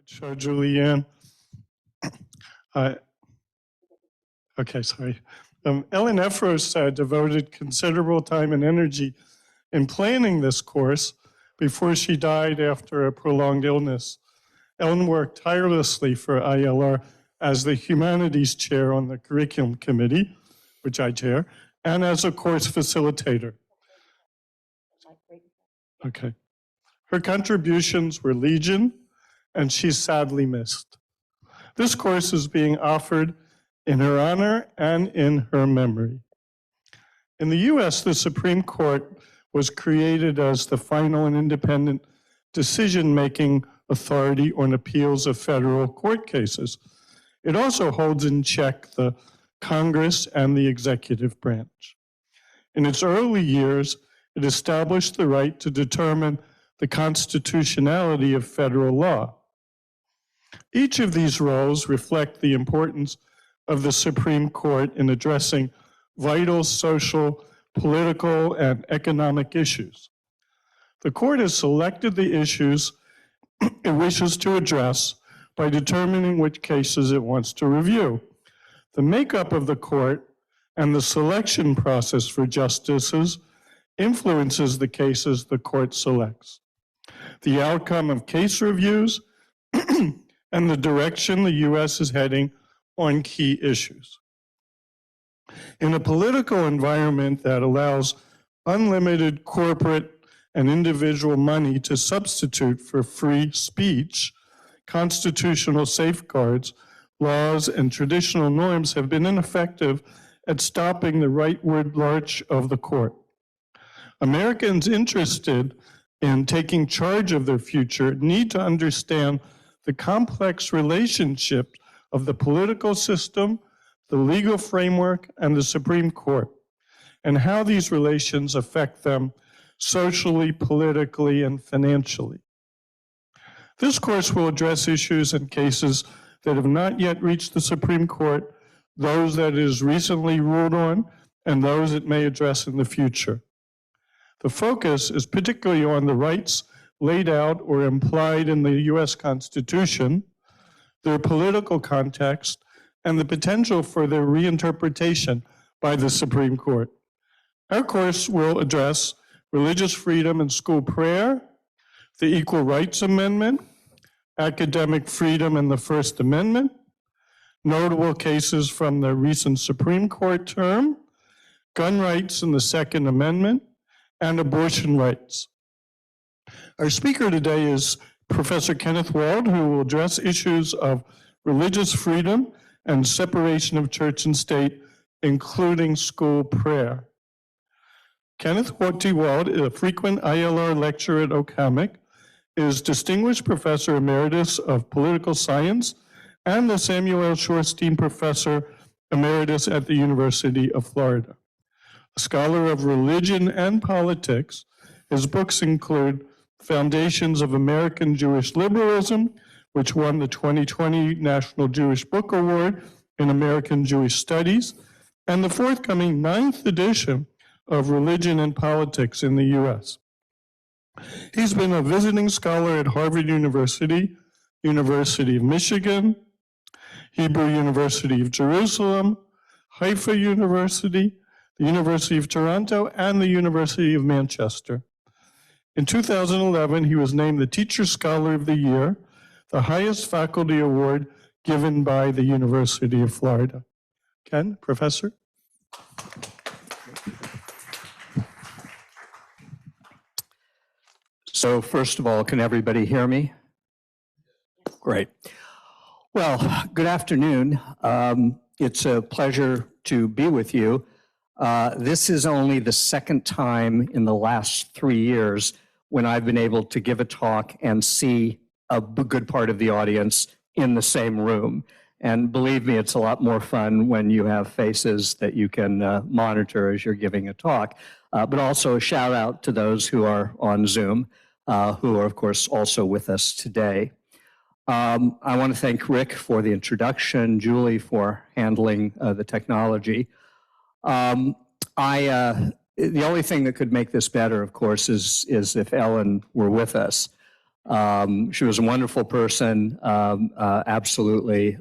Show Julianne. Uh, okay, sorry. Ellen Efros devoted considerable time and energy in planning this course before she died after a prolonged illness. Ellen worked tirelessly for ILR as the humanities chair on the curriculum committee, which I chair, and as a course facilitator. Okay. Her contributions were legion, and she's sadly missed. This course is being offered in her honor and in her memory. In the US, the Supreme Court was created as the final and independent decision-making authority on appeals of federal court cases. It also holds in check the Congress and the executive branch. In its early years, it established the right to determine the constitutionality of federal law. Each of these roles reflect the importance of the Supreme Court in addressing vital social, political, and economic issues. The court has selected the issues it wishes to address by determining which cases it wants to review. The makeup of the court and the selection process for justices influences the cases the court selects. The outcome of case reviews and the direction the U.S. is heading on key issues. In a political environment that allows unlimited corporate and individual money to substitute for free speech, constitutional safeguards, laws, and traditional norms have been ineffective at stopping the rightward march of the court. Americans interested in taking charge of their future need to understand the complex relationship of the political system, the legal framework, and the Supreme Court, and how these relations affect them socially, politically, and financially. This course will address issues and cases that have not yet reached the Supreme Court, those that it has recently ruled on, and those it may address in the future. The focus is particularly on the rights laid out or implied in the U.S. Constitution, their political context, and the potential for their reinterpretation by the Supreme Court. Our course will address religious freedom and school prayer, the Equal Rights Amendment, academic freedom and the First Amendment, notable cases from the recent Supreme Court term, gun rights and the Second Amendment, and abortion rights. Our speaker today is Professor Kenneth Wald, who will address issues of religious freedom and separation of church and state, including school prayer. Kenneth T. Wald, a frequent ILR lecturer at Okamic, is Distinguished Professor Emeritus of Political Science and the Samuel L. Shorstein Professor Emeritus at the University of Florida. A scholar of religion and politics, his books include Foundations of American Jewish Liberalism, which won the 2020 National Jewish Book Award in American Jewish Studies, and the forthcoming 9th edition of Religion and Politics in the U.S. He's been a visiting scholar at Harvard University, University of Michigan, Hebrew University of Jerusalem, Haifa University, the University of Toronto, and the University of Manchester. In 2011, he was named the Teacher Scholar of the Year, the highest faculty award given by the University of Florida. Ken, Professor? So first of all, can everybody hear me? Great. Well, good afternoon. It's a pleasure to be with you. This is only the second time in the last 3 years when I've been able to give a talk and see a good part of the audience in the same room. And believe me, it's a lot more fun when you have faces that you can monitor as you're giving a talk. But also a shout out to those who are on Zoom, who are of course also with us today. I want to thank Rick for the introduction, Julie for handling the technology. The only thing that could make this better, of course, is if Ellen were with us. She was a wonderful person, absolutely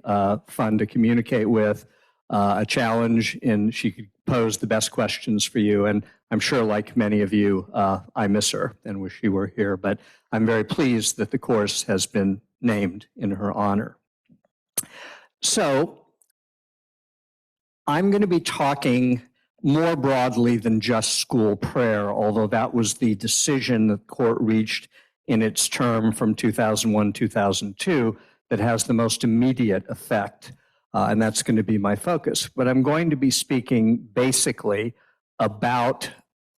fun to communicate with, a challenge, and she could pose the best questions for you. And I'm sure, like many of you, I miss her and wish she were here. But I'm very pleased that the course has been named in her honor. So I'm going to be talking more broadly than just school prayer, although that was the decision the court reached in its term from 2001-2002 that has the most immediate effect, and that's going to be my focus. But I'm going to be speaking basically about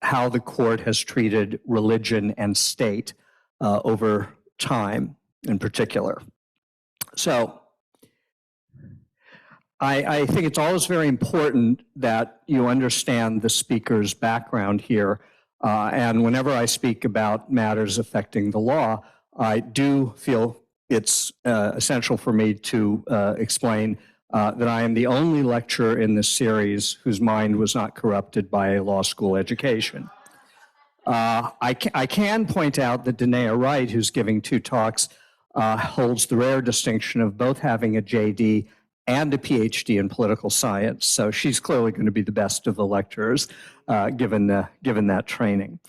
how the court has treated religion and state over time in particular. So I think it's always very important that you understand the speaker's background here. And whenever I speak about matters affecting the law, I do feel it's essential for me to explain that I am the only lecturer in this series whose mind was not corrupted by a law school education. I can point out that Danae Wright, who's giving 2 talks, holds the rare distinction of both having a JD and a PhD in political science. So she's clearly going to be the best of the lecturers, given that training.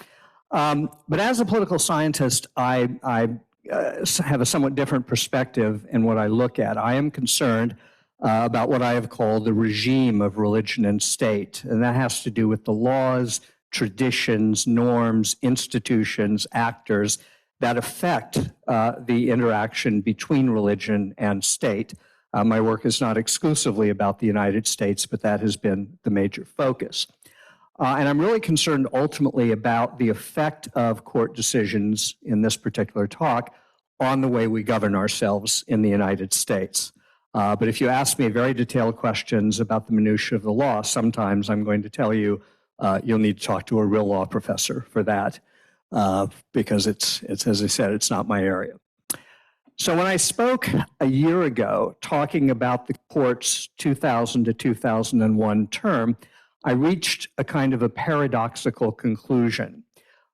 But as a political scientist, I have a somewhat different perspective in what I look at. I am concerned about what I have called the regime of religion and state, and that has to do with the laws, traditions, norms, institutions, actors that affect the interaction between religion and state. My work is not exclusively about the United States, but that has been the major focus. And I'm really concerned ultimately about the effect of court decisions in this particular talk on the way we govern ourselves in the United States. But if you ask me very detailed questions about the minutiae of the law, sometimes I'm going to tell you you'll need to talk to a real law professor for that, because it's as I said, it's not my area. So when I spoke a year ago talking about the court's 2000 to 2001 term, I reached a kind of a paradoxical conclusion.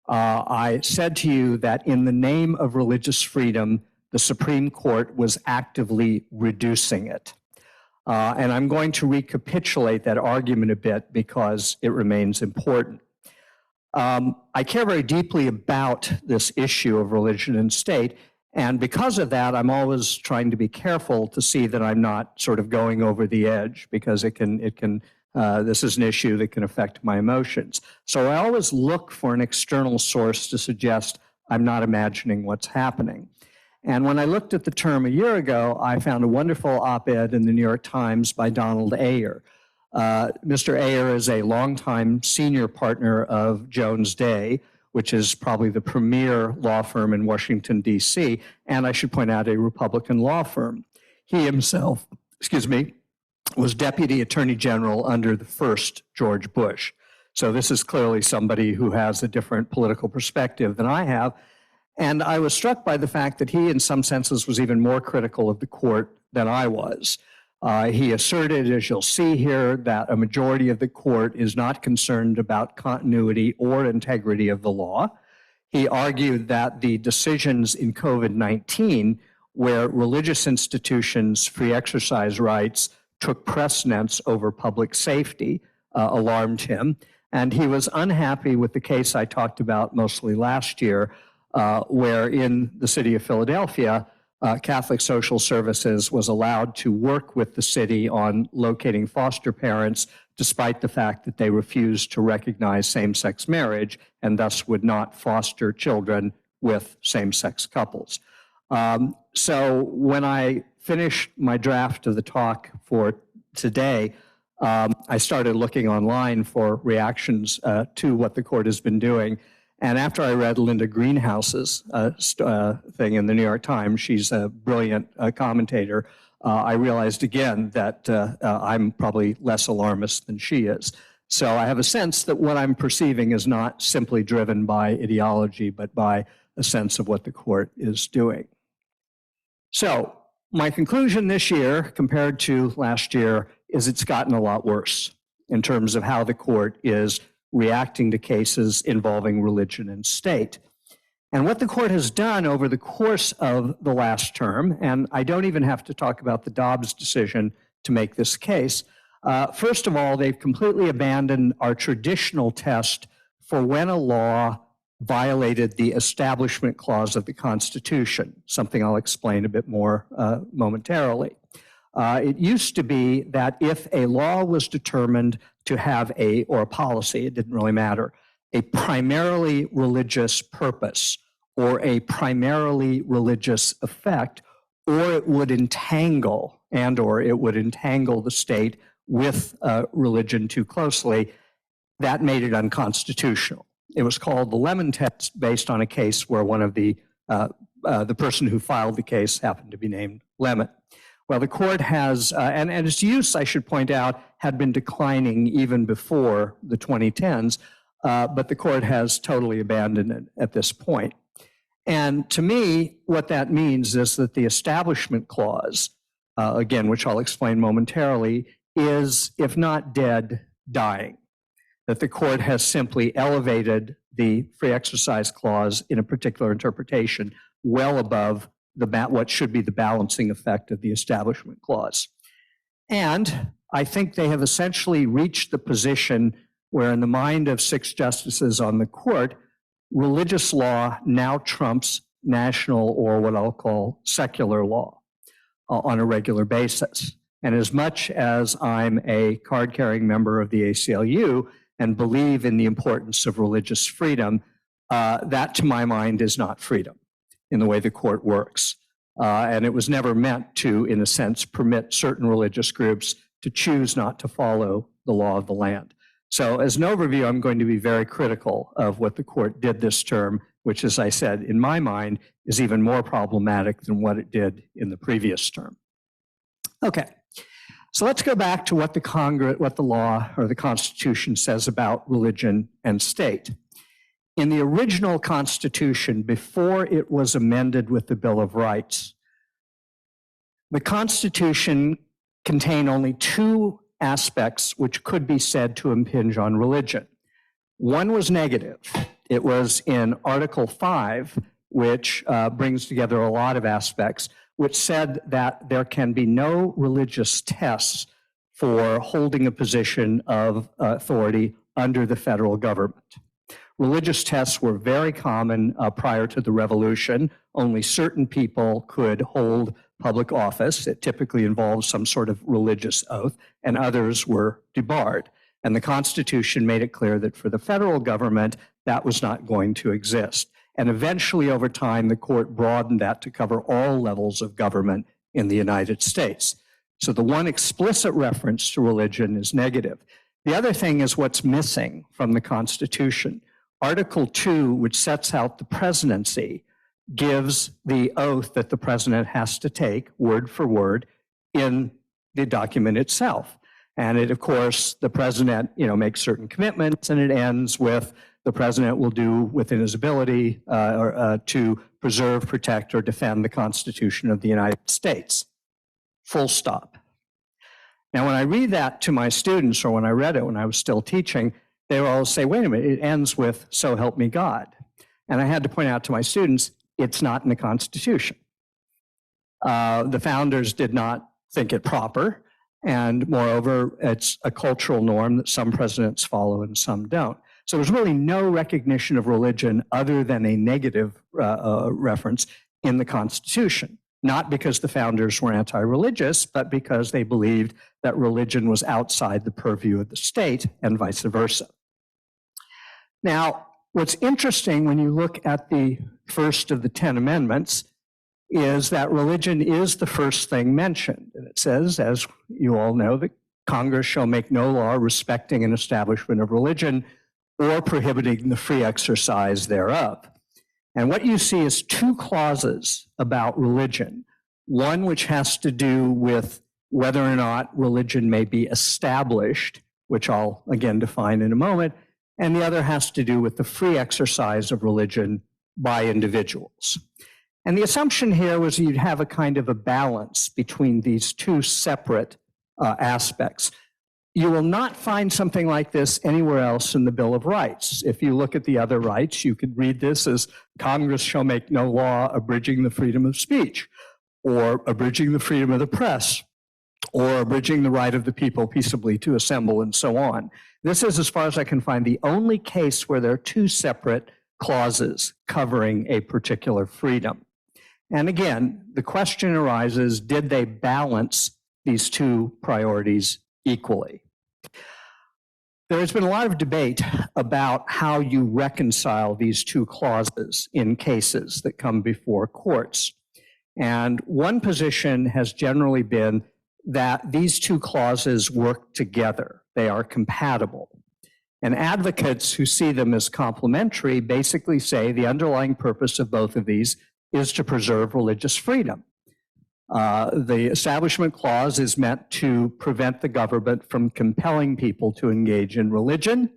I said to you that in the name of religious freedom, the Supreme Court was actively reducing it. And I'm going to recapitulate that argument a bit because it remains important. I care very deeply about this issue of religion and state. And because of that, I'm always trying to be careful to see that I'm not sort of going over the edge, because this is an issue that can affect my emotions. So I always look for an external source to suggest I'm not imagining what's happening. And when I looked at the term a year ago, I found a wonderful op-ed in the New York Times by Donald Ayer. Mr. Ayer is a longtime senior partner of Jones Day, which is probably the premier law firm in Washington, D.C., and I should point out a Republican law firm. He himself, was Deputy Attorney General under the first George Bush. So this is clearly somebody who has a different political perspective than I have. And I was struck by the fact that he, in some senses, was even more critical of the court than I was. He asserted, as you'll see here, that a majority of the court is not concerned about continuity or integrity of the law. He argued that the decisions in COVID-19, where religious institutions' free exercise rights took precedence over public safety, alarmed him. And he was unhappy with the case I talked about mostly last year, where in the city of Philadelphia, Catholic Social Services was allowed to work with the city on locating foster parents, despite the fact that they refused to recognize same-sex marriage and thus would not foster children with same-sex couples. So when I finished my draft of the talk for today, I started looking online for reactions to what the court has been doing. And after I read Linda Greenhouse's thing in the New York Times, she's a brilliant commentator, I realized again that I'm probably less alarmist than she is. So I have a sense that what I'm perceiving is not simply driven by ideology, but by a sense of what the court is doing. So my conclusion this year, compared to last year, is it's gotten a lot worse in terms of how the court is reacting to cases involving religion and state. And what the court has done over the course of the last term, and I don't even have to talk about the Dobbs decision to make this case, first of all, they've completely abandoned our traditional test for when a law violated the Establishment Clause of the Constitution, something I'll explain a bit more momentarily. It used to be that if a law was determined to have or a policy, it didn't really matter, a primarily religious purpose or a primarily religious effect, or it would entangle the state with religion too closely, that made it unconstitutional. It was called the Lemon Test, based on a case where one of the person who filed the case happened to be named Lemon. Well, the court has, and its use, I should point out, had been declining even before the 2010s, but the court has totally abandoned it at this point. And to me, what that means is that the Establishment Clause, again, which I'll explain momentarily, is, if not dead, dying. That the court has simply elevated the Free Exercise Clause in a particular interpretation well above what should be the balancing effect of the Establishment Clause. And I think they have essentially reached the position where, in the mind of 6 justices on the court, religious law now trumps national, or what I'll call secular law, on a regular basis. And as much as I'm a card-carrying member of the ACLU and believe in the importance of religious freedom, that, to my mind, is not freedom in the way the court works. And it was never meant to, in a sense, permit certain religious groups to choose not to follow the law of the land. So as an overview, I'm going to be very critical of what the court did this term, which, as I said, in my mind, is even more problematic than what it did in the previous term. Okay, so let's go back to what the law or the Constitution says about religion and state. In the original Constitution, before it was amended with the Bill of Rights, the Constitution contained only 2 aspects which could be said to impinge on religion. One was negative. It was in Article 5, which brings together a lot of aspects, which said that there can be no religious tests for holding a position of authority under the federal government. Religious tests were very common prior to the Revolution. Only certain people could hold public office. It typically involves some sort of religious oath, and others were debarred. And the Constitution made it clear that for the federal government, that was not going to exist. And eventually, over time, the court broadened that to cover all levels of government in the United States. So the one explicit reference to religion is negative. The other thing is what's missing from the Constitution. Article 2, which sets out the presidency, gives the oath that the president has to take, word for word, in the document itself. And it, of course, the president, makes certain commitments, and it ends with the president will do within his ability to preserve, protect, or defend the Constitution of the United States. Full stop. Now, when I read that to my students, or when I read it when I was still teaching, they would all say, wait a minute, it ends with, so help me God. And I had to point out to my students, it's not in the Constitution. The founders did not think it proper. And moreover, it's a cultural norm that some presidents follow and some don't. So there's really no recognition of religion other than a negative reference in the Constitution. Not because the founders were anti-religious, but because they believed that religion was outside the purview of the state and vice versa. Now, what's interesting when you look at the first of the 10 amendments is that religion is the first thing mentioned. And it says, as you all know, that Congress shall make no law respecting an establishment of religion or prohibiting the free exercise thereof. And what you see is 2 clauses about religion. One which has to do with whether or not religion may be established, which I'll again define in a moment, and the other has to do with the free exercise of religion by individuals. And the assumption here was you'd have a kind of a balance between these 2 separate aspects. You will not find something like this anywhere else in the Bill of Rights. If you look at the other rights, you could read this as Congress shall make no law abridging the freedom of speech, or abridging the freedom of the press, or abridging the right of the people peaceably to assemble, and so on. This is, as far as I can find, the only case where there are two separate clauses covering a particular freedom. And again, the question arises, did they balance these two priorities equally? There has been a lot of debate about how you reconcile these two clauses in cases that come before courts. And one position has generally been that these two clauses work together. They are compatible. And advocates who see them as complementary basically say the underlying purpose of both of these is to preserve religious freedom. The Establishment Clause is meant to prevent the government from compelling people to engage in religion,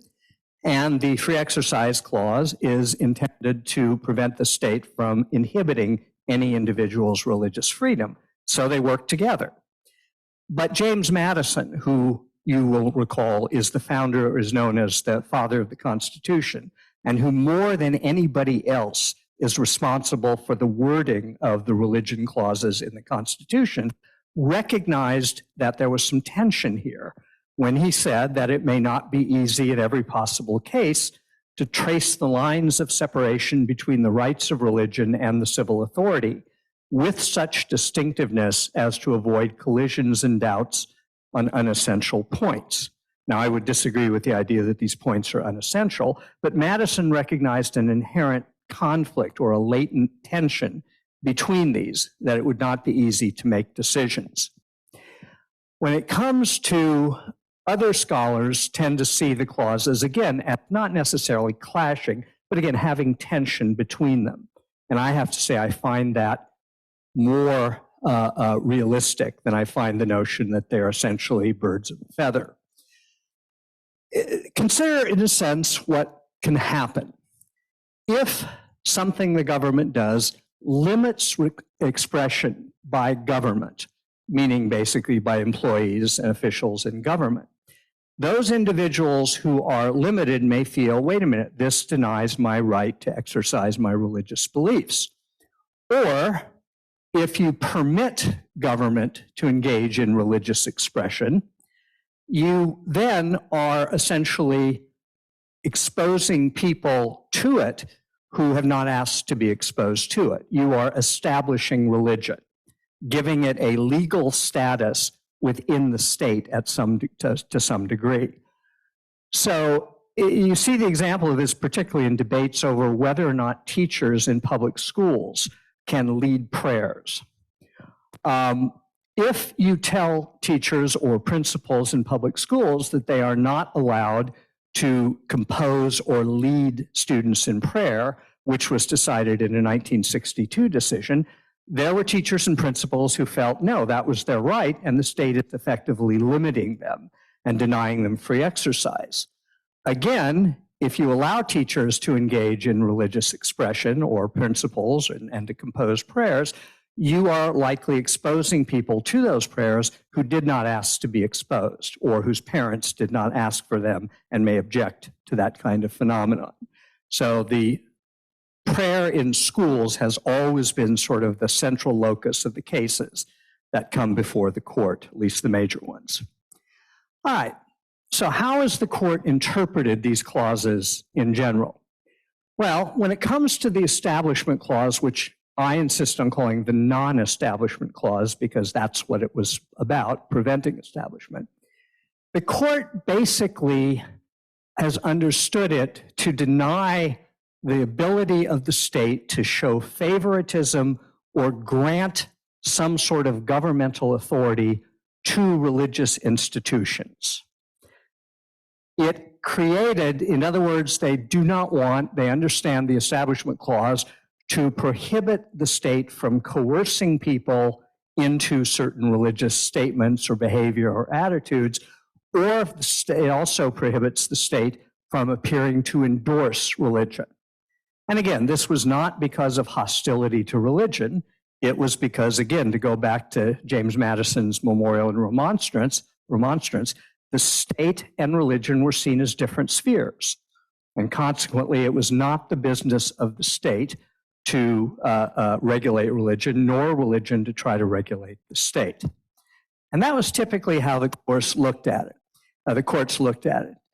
and the Free Exercise Clause is intended to prevent the state from inhibiting any individual's religious freedom. So they work together. But James Madison, who you will recall is the founder, or is known as the father of the Constitution, and who more than anybody else is responsible for the wording of the religion clauses in the Constitution, recognized that there was some tension here when he said that it may not be easy in every possible case to trace the lines of separation between the rights of religion and the civil authority with such distinctiveness as to avoid collisions and doubts on unessential points. Now, I would disagree with the idea that these points are unessential, but Madison recognized an inherent conflict or a latent tension between these, that it would not be easy to make decisions. When it comes to other scholars tend to see the clauses, again, as not necessarily clashing, but again, having tension between them. And I have to say, I find that more realistic than I find the notion that they're essentially birds of a feather. Consider, in a sense, what can happen if something the government does limits expression by government, meaning basically by employees and officials in government. Those individuals who are limited may feel, wait a minute, this denies my right to exercise my religious beliefs. Or if you permit government to engage in religious expression, you then are essentially exposing people to it who have not asked to be exposed to it. You are establishing religion, giving it a legal status within the state at to some degree. So you see the example of this particularly in debates over whether or not teachers in public schools can lead prayers. If you tell teachers or principals in public schools that they are not allowed to compose or lead students in prayer, which was decided in a 1962 decision, there were teachers and principals who felt, no, that was their right, and the state is effectively limiting them and denying them free exercise. Again, if you allow teachers to engage in religious expression or principles and to compose prayers, you are likely exposing people to those prayers who did not ask to be exposed or whose parents did not ask for them and may object to that kind of phenomenon. So the prayer in schools has always been sort of the central locus of the cases that come before the court, at least the major ones. All right, so how has the court interpreted these clauses in general? Well, when it comes to the Establishment Clause, which I insist on calling the non-establishment clause because that's what it was about, preventing establishment. The court basically has understood it to deny the ability of the state to show favoritism or grant some sort of governmental authority to religious institutions. It created, in other words, they understand the Establishment Clause to prohibit the state from coercing people into certain religious statements or behavior or attitudes, or it also prohibits the state from appearing to endorse religion. And again, this was not because of hostility to religion. It was because, again, to go back to James Madison's memorial and remonstrance, the state and religion were seen as different spheres. And consequently, it was not the business of the state to regulate religion, nor religion to try to regulate the state. And that was typically how the courts looked at it.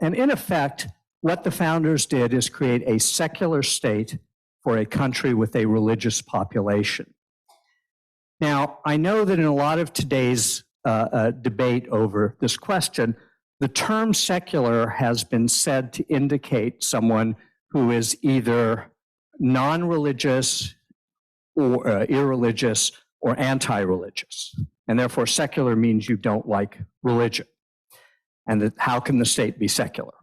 And in effect, what the founders did is create a secular state for a country with a religious population. Now, I know that in a lot of today's debate over this question, the term secular has been said to indicate someone who is either non-religious or irreligious or anti-religious. And therefore, secular means you don't like religion. And that how can the state be secular?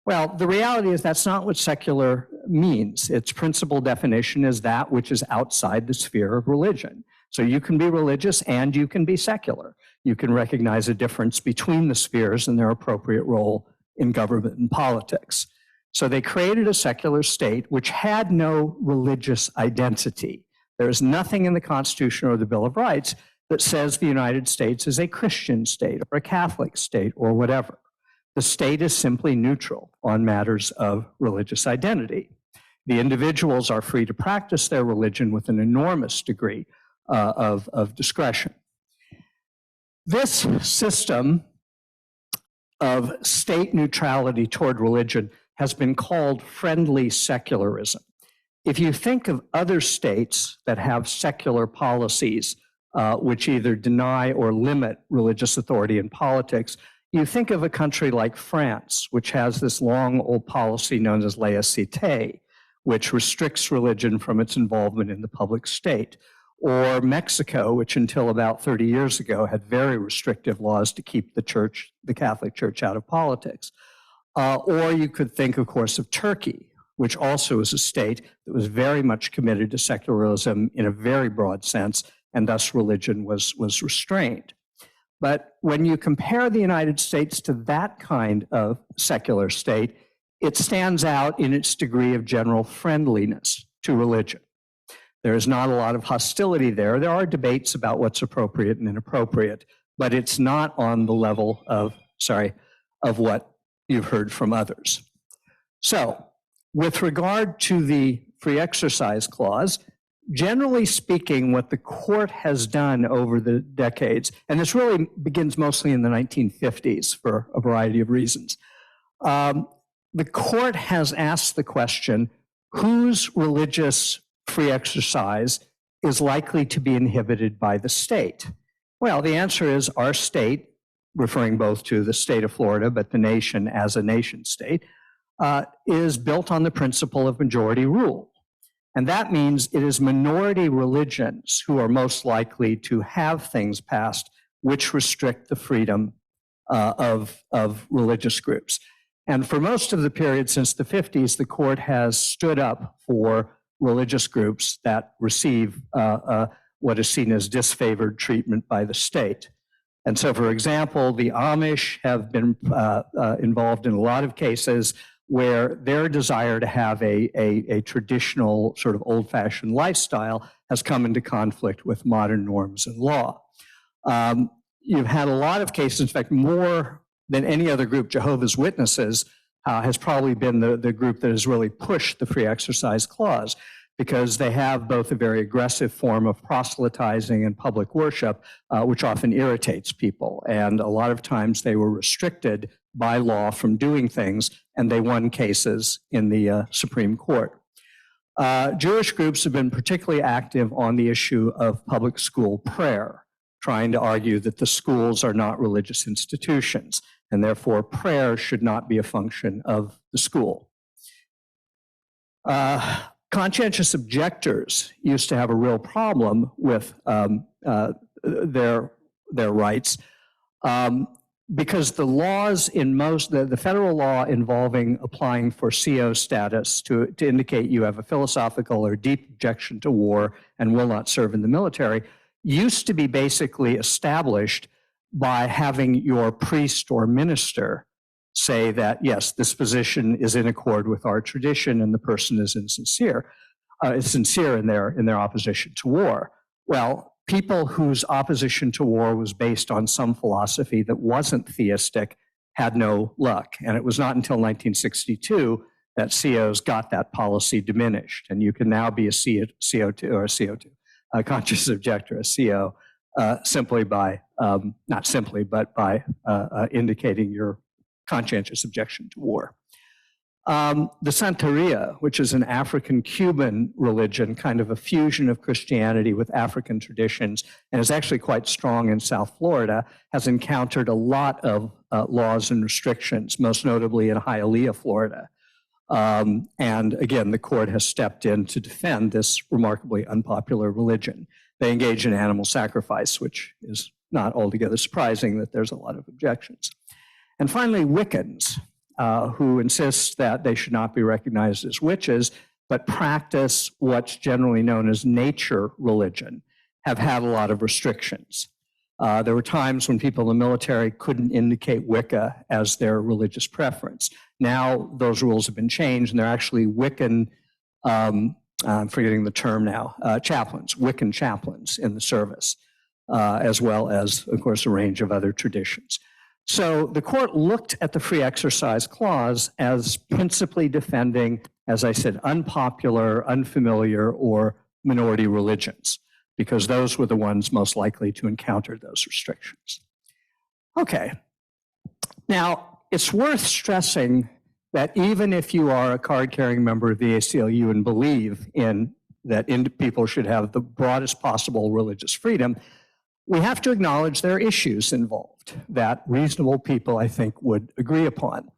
Well, the reality is that's not what secular means. Its principal definition is that which is outside the sphere of religion. So you can be religious and you can be secular. You can recognize a difference between the spheres and their appropriate role in government and politics. So they created a secular state which had no religious identity. There is nothing in the Constitution or the Bill of Rights that says the United States is a Christian state or a Catholic state or whatever. The state is simply neutral on matters of religious identity. The individuals are free to practice their religion with an enormous degree of discretion. This system of state neutrality toward religion has been called friendly secularism. If you think of other states that have secular policies which either deny or limit religious authority in politics, you think of a country like France, which has this long old policy known as laïcité, which restricts religion from its involvement in the public state. Or Mexico, which until about 30 years ago had very restrictive laws to keep the church, the Catholic Church, out of politics. Or you could think, of course, of Turkey, which also is a state that was very much committed to secularism in a very broad sense, and thus religion was restrained. But when you compare the United States to that kind of secular state, it stands out in its degree of general friendliness to religion. There is not a lot of hostility there. There are debates about what's appropriate and inappropriate, but it's not on the level of what you've heard from others. So, with regard to the free exercise clause, generally speaking, what the court has done over the decades, and this really begins mostly in the 1950s for a variety of reasons, the court has asked the question, whose religious free exercise is likely to be inhibited by the state? Well, the answer is our state, referring both to the state of Florida, but the nation as a nation state, is built on the principle of majority rule. And that means it is minority religions who are most likely to have things passed which restrict the freedom of religious groups. And for most of the period since the 50s, the court has stood up for religious groups that receive what is seen as disfavored treatment by the state. And so, for example, the Amish have been involved in a lot of cases where their desire to have a traditional sort of old-fashioned lifestyle has come into conflict with modern norms and law. You've had a lot of cases, in fact, more than any other group, Jehovah's Witnesses has probably been the group that has really pushed the free exercise clause, because they have both a very aggressive form of proselytizing and public worship, which often irritates people. And a lot of times they were restricted by law from doing things, and they won cases in the Supreme Court. Jewish groups have been particularly active on the issue of public school prayer, trying to argue that the schools are not religious institutions, and therefore prayer should not be a function of the school. Conscientious objectors used to have a real problem with their rights because the laws in the federal law involving applying for CO status to indicate you have a philosophical or deep objection to war and will not serve in the military used to be basically established by having your priest or minister say that, yes, this position is in accord with our tradition and the person is sincere in their opposition to war. Well, people whose opposition to war was based on some philosophy that wasn't theistic had no luck. And it was not until 1962 that COs got that policy diminished. And you can now be a CO2 or a CO2, a conscious objector, a CO, simply by, not simply, but by indicating your conscientious objection to war. The Santeria, which is an African-Cuban religion, kind of a fusion of Christianity with African traditions, and is actually quite strong in South Florida, has encountered a lot of laws and restrictions, most notably in Hialeah, Florida. And again, the court has stepped in to defend this remarkably unpopular religion. They engage in animal sacrifice, which is not altogether surprising that there's a lot of objections. And finally, Wiccans, who insist that they should not be recognized as witches, but practice what's generally known as nature religion, have had a lot of restrictions. There were times when people in the military couldn't indicate Wicca as their religious preference. Now those rules have been changed, and they're actually Wiccan, I'm forgetting the term now, chaplains, Wiccan chaplains in the service, as well as, of course, a range of other traditions. So the court looked at the free exercise clause as principally defending, as I said, unpopular, unfamiliar, or minority religions, because those were the ones most likely to encounter those restrictions. Okay. Now, it's worth stressing that even if you are a card-carrying member of the ACLU and believe in that people should have the broadest possible religious freedom, we have to acknowledge there are issues involved that reasonable people, I think, would agree upon.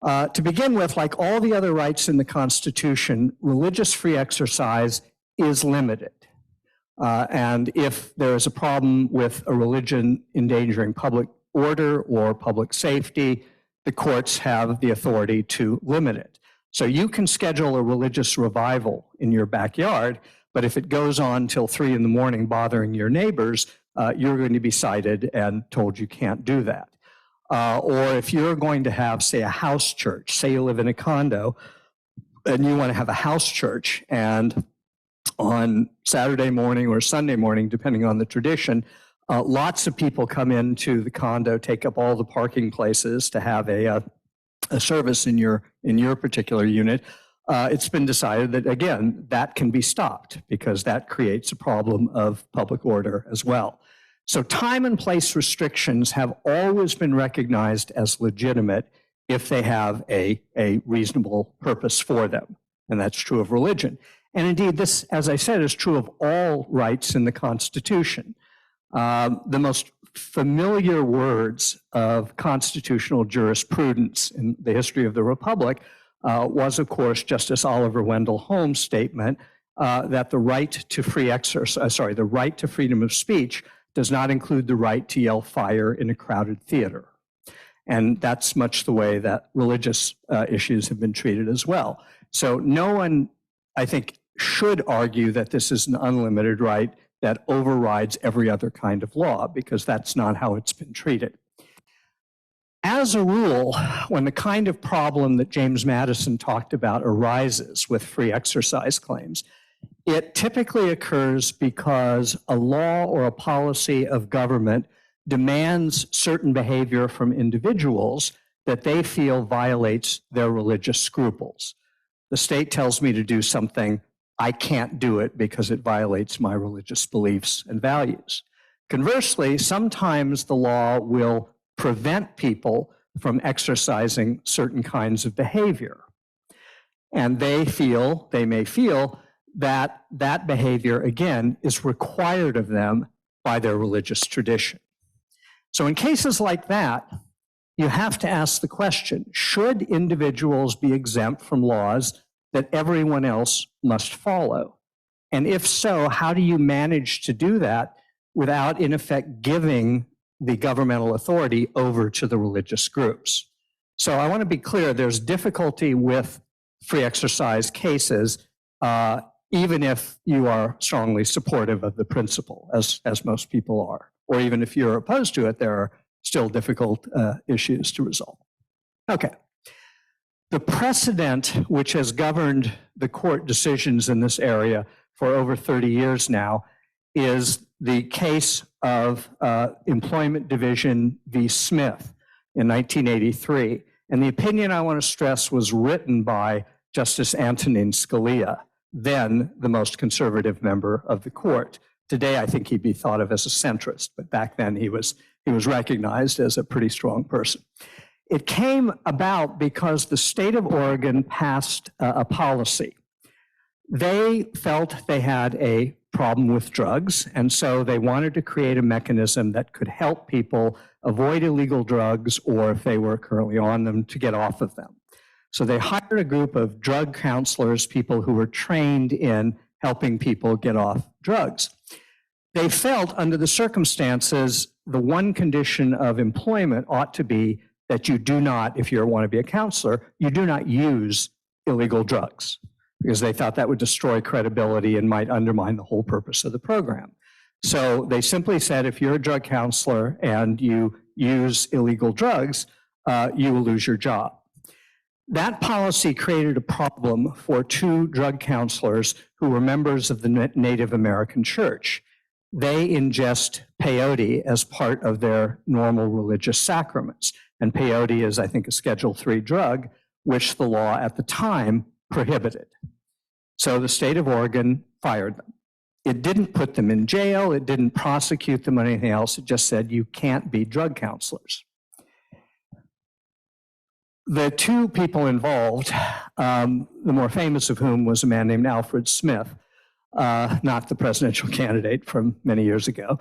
To begin with, like all the other rights in the Constitution, religious free exercise is limited. And if there is a problem with a religion endangering public order or public safety, the courts have the authority to limit it. So you can schedule a religious revival in your backyard, but if it goes on till 3 in the morning bothering your neighbors, you're going to be cited and told you can't do that. Or if you're going to have, say, a house church, say you live in a condo and you want to have a house church, and on Saturday morning or Sunday morning, depending on the tradition, lots of people come into the condo, take up all the parking places to have a service in your particular unit. It's been decided that, again, that can be stopped because that creates a problem of public order as well. So time and place restrictions have always been recognized as legitimate if they have a reasonable purpose for them. And that's true of religion. And indeed, this, as I said, is true of all rights in the Constitution. The most familiar words of constitutional jurisprudence in the history of the Republic was, of course, Justice Oliver Wendell Holmes' statement that the right to free exercise, the right to freedom of speech does not include the right to yell fire in a crowded theater. And that's much the way that religious issues have been treated as well. So no one, I think, should argue that this is an unlimited right that overrides every other kind of law, because that's not how it's been treated. As a rule, when the kind of problem that James Madison talked about arises with free exercise claims, it typically occurs because a law or a policy of government demands certain behavior from individuals that they feel violates their religious scruples. The state tells me to do something, I can't do it because it violates my religious beliefs and values. Conversely, sometimes the law will prevent people from exercising certain kinds of behavior. And they may feel that that behavior, again, is required of them by their religious tradition. So in cases like that, you have to ask the question, should individuals be exempt from laws that everyone else must follow? And if so, how do you manage to do that without, in effect, giving the governmental authority over to the religious groups? So I want to be clear, there's difficulty with free exercise cases, even if you are strongly supportive of the principle, as most people are. Or even if you're opposed to it, there are still difficult issues to resolve. Okay. The precedent which has governed the court decisions in this area for over 30 years now is the case of Employment Division v. Smith, in 1983. And the opinion I want to stress was written by Justice Antonin Scalia, then the most conservative member of the court. Today, I think he'd be thought of as a centrist, but back then he was recognized as a pretty strong person. It came about because the state of Oregon passed a policy. They felt they had a problem with drugs, and so they wanted to create a mechanism that could help people avoid illegal drugs, or if they were currently on them, to get off of them. So they hired a group of drug counselors, people who were trained in helping people get off drugs. They felt under the circumstances, the one condition of employment ought to be that you do not, if you want to be a counselor, you do not use illegal drugs, because they thought that would destroy credibility and might undermine the whole purpose of the program. So they simply said, if you're a drug counselor and you use illegal drugs, you will lose your job. That policy created a problem for two drug counselors who were members of the Native American church. They ingest peyote as part of their normal religious sacraments. And peyote is, I think, a Schedule III drug, which the law at the time prohibited. So the state of Oregon fired them. It didn't put them in jail. It didn't prosecute them or anything else. It just said, you can't be drug counselors. The two people involved, the more famous of whom was a man named Alfred Smith, not the presidential candidate from many years ago.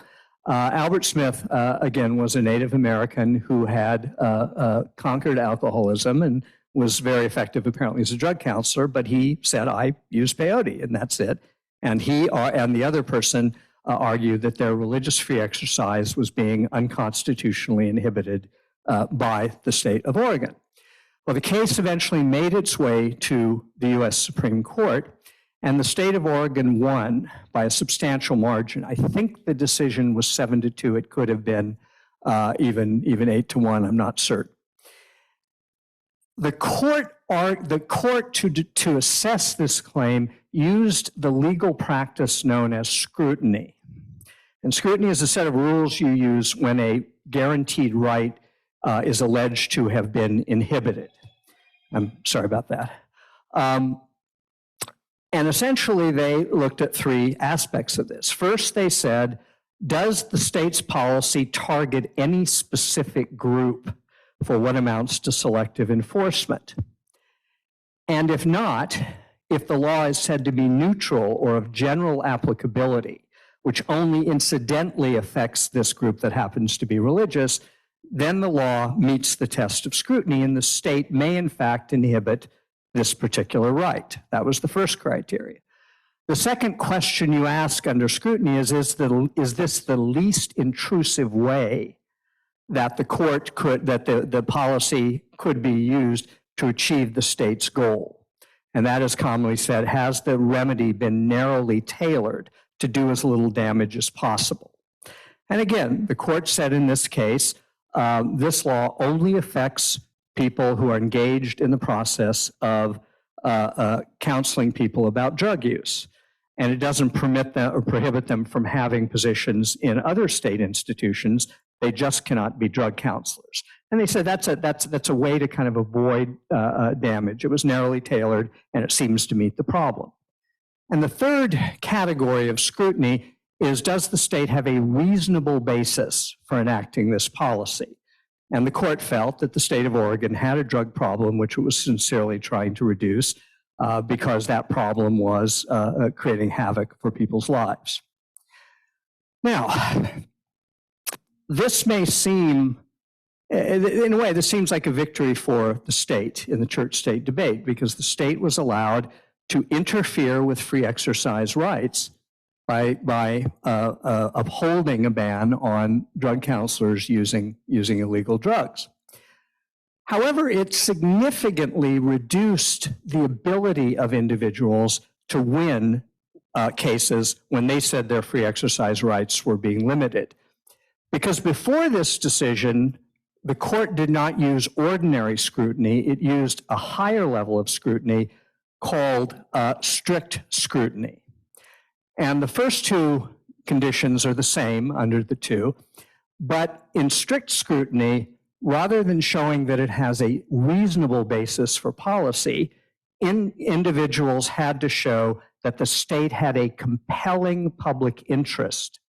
Albert Smith, again, was a Native American who had conquered alcoholism and was very effective apparently as a drug counselor, but he said, I use peyote, and that's it. And he and the other person argued that their religious free exercise was being unconstitutionally inhibited by the state of Oregon. Well, the case eventually made its way to the US Supreme Court, and the state of Oregon won by a substantial margin. I think the decision was 7-2. It could have been even 8-1, I'm not certain. The court to assess this claim used the legal practice known as scrutiny. And scrutiny is a set of rules you use when a guaranteed right is alleged to have been inhibited. I'm sorry about that. And essentially, they looked at three aspects of this. First, they said, does the state's policy target any specific group for what amounts to selective enforcement? And if not, if the law is said to be neutral or of general applicability, which only incidentally affects this group that happens to be religious, then the law meets the test of scrutiny, and the state may in fact inhibit this particular right. That was the first criteria. The second question you ask under scrutiny is this the least intrusive way that the policy could be used to achieve the state's goal? And that is commonly said, has the remedy been narrowly tailored to do as little damage as possible? And again, the court said in this case, this law only affects people who are engaged in the process of counseling people about drug use. And it doesn't permit them or prohibit them from having positions in other state institutions. They just cannot be drug counselors. And they said that's a way to kind of avoid damage. It was narrowly tailored, and it seems to meet the problem. And the third category of scrutiny is, does the state have a reasonable basis for enacting this policy? And the court felt that the state of Oregon had a drug problem, which it was sincerely trying to reduce because that problem was creating havoc for people's lives. Now, this may seem, in a way, this seems like a victory for the state in the church-state debate, because the state was allowed to interfere with free exercise rights by upholding a ban on drug counselors using illegal drugs. However, it significantly reduced the ability of individuals to win cases when they said their free exercise rights were being limited. Because before this decision, the court did not use ordinary scrutiny. It used a higher level of scrutiny called strict scrutiny. And the first two conditions are the same under the two, but in strict scrutiny, rather than showing that it has a reasonable basis for policy, individuals had to show that the state had a compelling public interest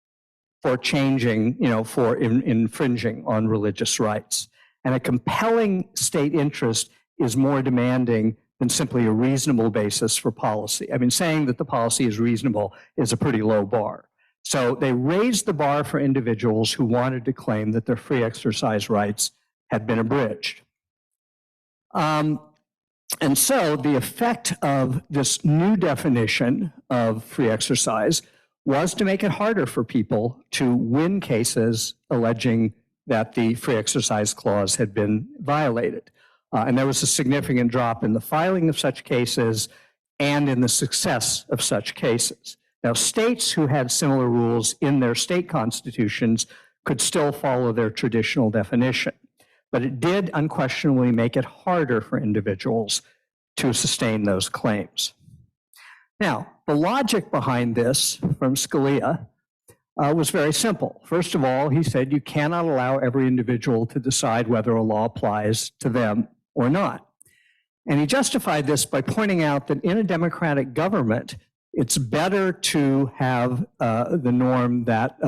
for changing, for infringing on religious rights. And a compelling state interest is more demanding than simply a reasonable basis for policy. I mean, saying that the policy is reasonable is a pretty low bar. So they raised the bar for individuals who wanted to claim that their free exercise rights had been abridged. And so the effect of this new definition of free exercise was to make it harder for people to win cases alleging that the free exercise clause had been violated. And there was a significant drop in the filing of such cases and in the success of such cases. Now, states who had similar rules in their state constitutions could still follow their traditional definition, but it did unquestionably make it harder for individuals to sustain those claims. Now, the logic behind this from Scalia was very simple. First of all, he said you cannot allow every individual to decide whether a law applies to them or not. And he justified this by pointing out that in a democratic government, it's better to have the norm that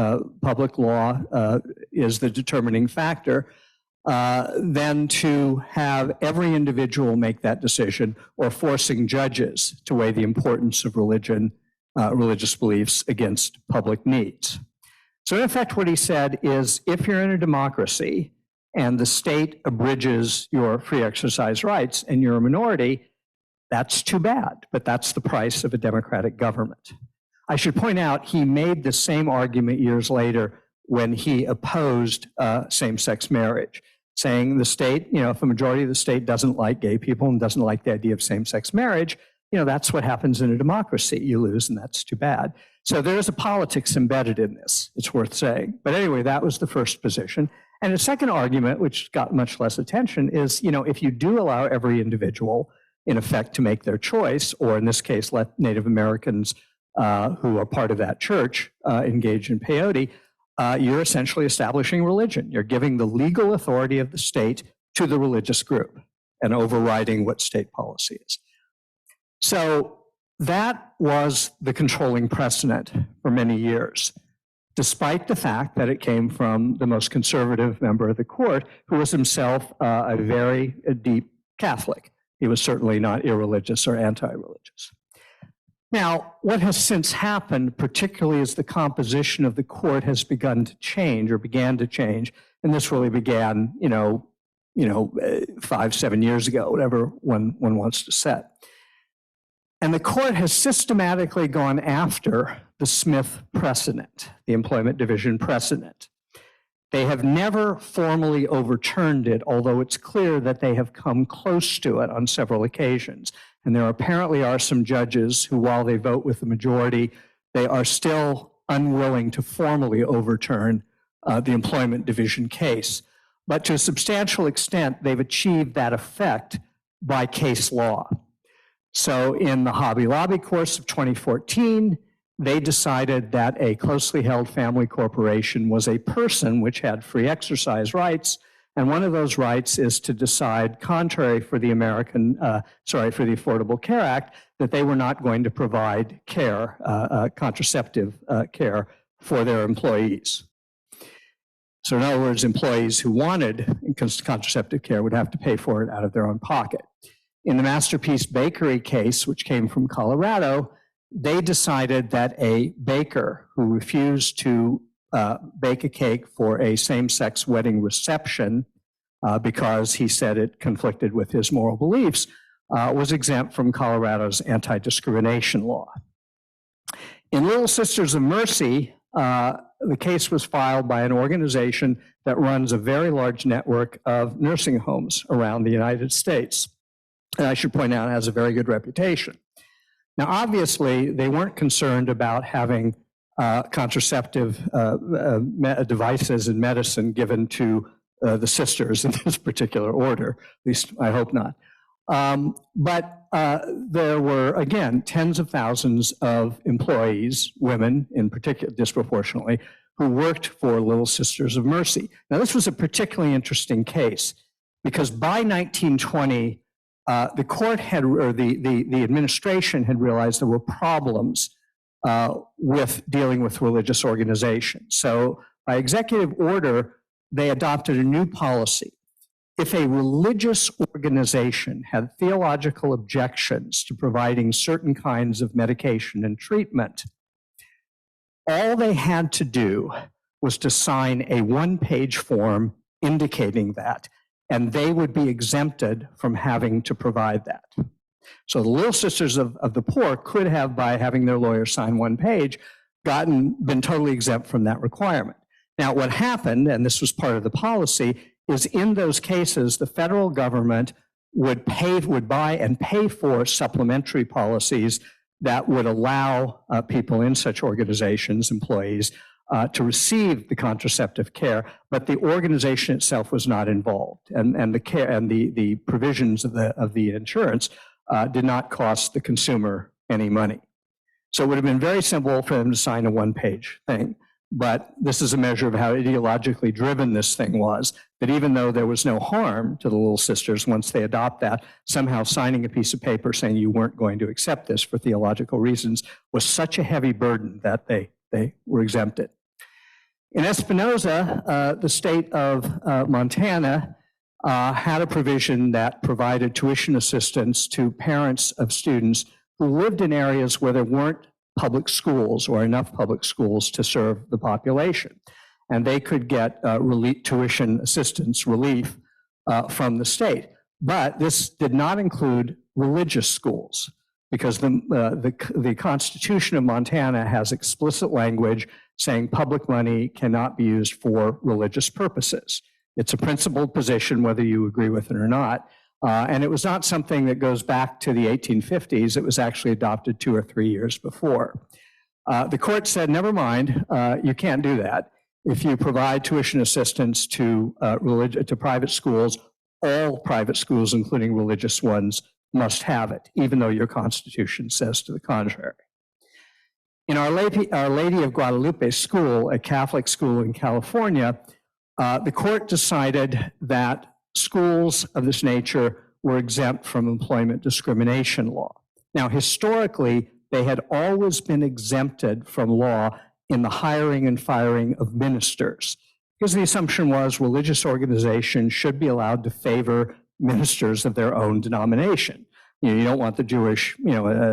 public law is the determining factor than to have every individual make that decision or forcing judges to weigh the importance of religious beliefs against public needs. So in effect, what he said is, if you're in a democracy and the state abridges your free exercise rights and you're a minority, that's too bad, but that's the price of a democratic government. I should point out he made the same argument years later when he opposed same-sex marriage, saying the state, if a majority of the state doesn't like gay people and doesn't like the idea of same-sex marriage, that's what happens in a democracy. You lose, and that's too bad. So there is a politics embedded in this, it's worth saying. But anyway, that was the first position. And the second argument, which got much less attention, is, if you do allow every individual, in effect, to make their choice, or in this case, let Native Americans who are part of that church engage in peyote, you're essentially establishing religion. You're giving the legal authority of the state to the religious group and overriding what state policy is. So that was the controlling precedent for many years, despite the fact that it came from the most conservative member of the court, who was himself a very deep Catholic. He was certainly not irreligious or anti-religious. Now, what has since happened, particularly as the composition of the court has begun to change or began to change, and this really began, 5-7 years ago, whatever one wants to set. And the court has systematically gone after the Smith precedent, the employment division precedent. They have never formally overturned it, although it's clear that they have come close to it on several occasions. And there apparently are some judges who, while they vote with the majority, they are still unwilling to formally overturn the employment division case. But to a substantial extent, they've achieved that effect by case law. So in the Hobby Lobby course of 2014, they decided that a closely held family corporation was a person which had free exercise rights, and one of those rights is to decide, contrary for the for the Affordable Care Act, that they were not going to provide care, contraceptive care for their employees. So in other words, employees who wanted contraceptive care would have to pay for it out of their own pocket. In the Masterpiece Bakery case, which came from Colorado, they decided that a baker who refused to bake a cake for a same-sex wedding reception because he said it conflicted with his moral beliefs was exempt from Colorado's anti-discrimination law. In Little Sisters of Mercy, the case was filed by an organization that runs a very large network of nursing homes around the United States. And I should point out, it has a very good reputation. Now, obviously, they weren't concerned about having contraceptive devices and medicine given to the sisters in this particular order. At least, I hope not. But there were, again, tens of thousands of employees, women in particular, disproportionately, who worked for Little Sisters of Mercy. Now, this was a particularly interesting case because by 1920, the court had, or the administration had realized there were problems with dealing with religious organizations. So by executive order, they adopted a new policy. If a religious organization had theological objections to providing certain kinds of medication and treatment, all they had to do was to sign a one-page form indicating that, and they would be exempted from having to provide that. So the Little Sisters of the Poor could have, by having their lawyer sign one page, been totally exempt from that requirement. Now, what happened, and this was part of the policy, is in those cases, the federal government would buy and pay for supplementary policies that would allow people in such organizations, employees, to receive the contraceptive care, but the organization itself was not involved, and the care and the provisions of the insurance did not cost the consumer any money. So it would have been very simple for them to sign a one-page thing. But this is a measure of how ideologically driven this thing was, that even though there was no harm to the Little Sisters once they adopt that, somehow signing a piece of paper saying you weren't going to accept this for theological reasons was such a heavy burden that they were exempted. In Espinoza, the state of Montana had a provision that provided tuition assistance to parents of students who lived in areas where there weren't public schools or enough public schools to serve the population. And they could get tuition assistance relief from the state. But this did not include religious schools because the Constitution of Montana has explicit language saying public money cannot be used for religious purposes. It's a principled position, whether you agree with it or not. And it was not something that goes back to the 1850s. It was actually adopted 2 or 3 years before. The court said, never mind, you can't do that. If you provide tuition assistance to private schools, all private schools, including religious ones, must have it, even though your Constitution says to the contrary. In Our Lady of Guadalupe School, a Catholic school in California, the court decided that schools of this nature were exempt from employment discrimination law. Now, historically, they had always been exempted from law in the hiring and firing of ministers, because the assumption was religious organizations should be allowed to favor ministers of their own denomination. You don't want the Jewish,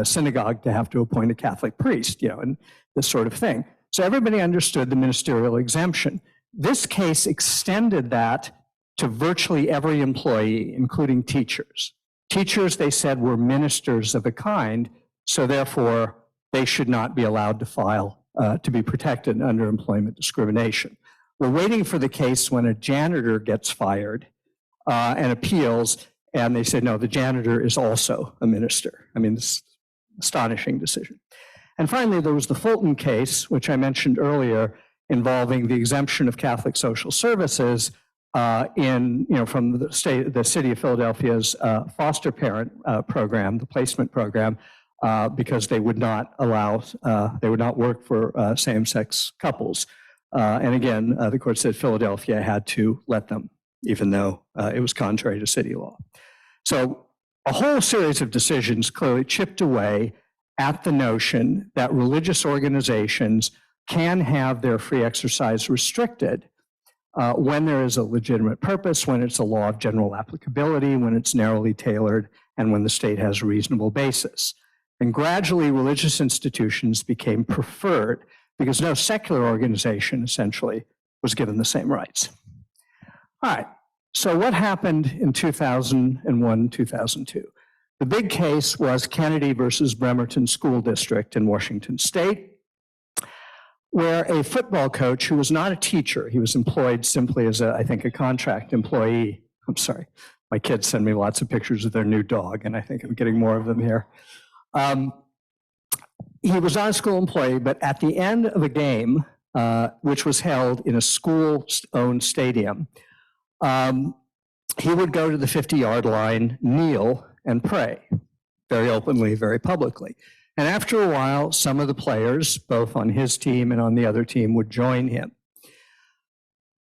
synagogue to have to appoint a Catholic priest, and this sort of thing. So everybody understood the ministerial exemption. This case extended that to virtually every employee, including teachers. Teachers, they said, were ministers of a kind, so therefore they should not be allowed to file to be protected under employment discrimination. We're waiting for the case when a janitor gets fired and appeals, and they said, no, the janitor is also a minister. I mean, this astonishing decision. And finally, there was the Fulton case, which I mentioned earlier, involving the exemption of Catholic social services from the city of Philadelphia's foster parent program, the placement program, because they would not work for same-sex couples. And again, the court said Philadelphia had to let them, even though it was contrary to city law. So a whole series of decisions clearly chipped away at the notion that religious organizations can have their free exercise restricted when there is a legitimate purpose, when it's a law of general applicability, when it's narrowly tailored, and when the state has a reasonable basis. And gradually, religious institutions became preferred because no secular organization, essentially, was given the same rights. All right, so what happened in 2001, 2002? The big case was Kennedy versus Bremerton School District in Washington State, where a football coach who was not a teacher, he was employed simply as a contract employee. I'm sorry, my kids send me lots of pictures of their new dog, and I think I'm getting more of them here. He was not a school employee, but at the end of a game, which was held in a school-owned stadium, he would go to the 50-yard line, kneel, and pray, very openly, very publicly. And after a while, some of the players, both on his team and on the other team, would join him.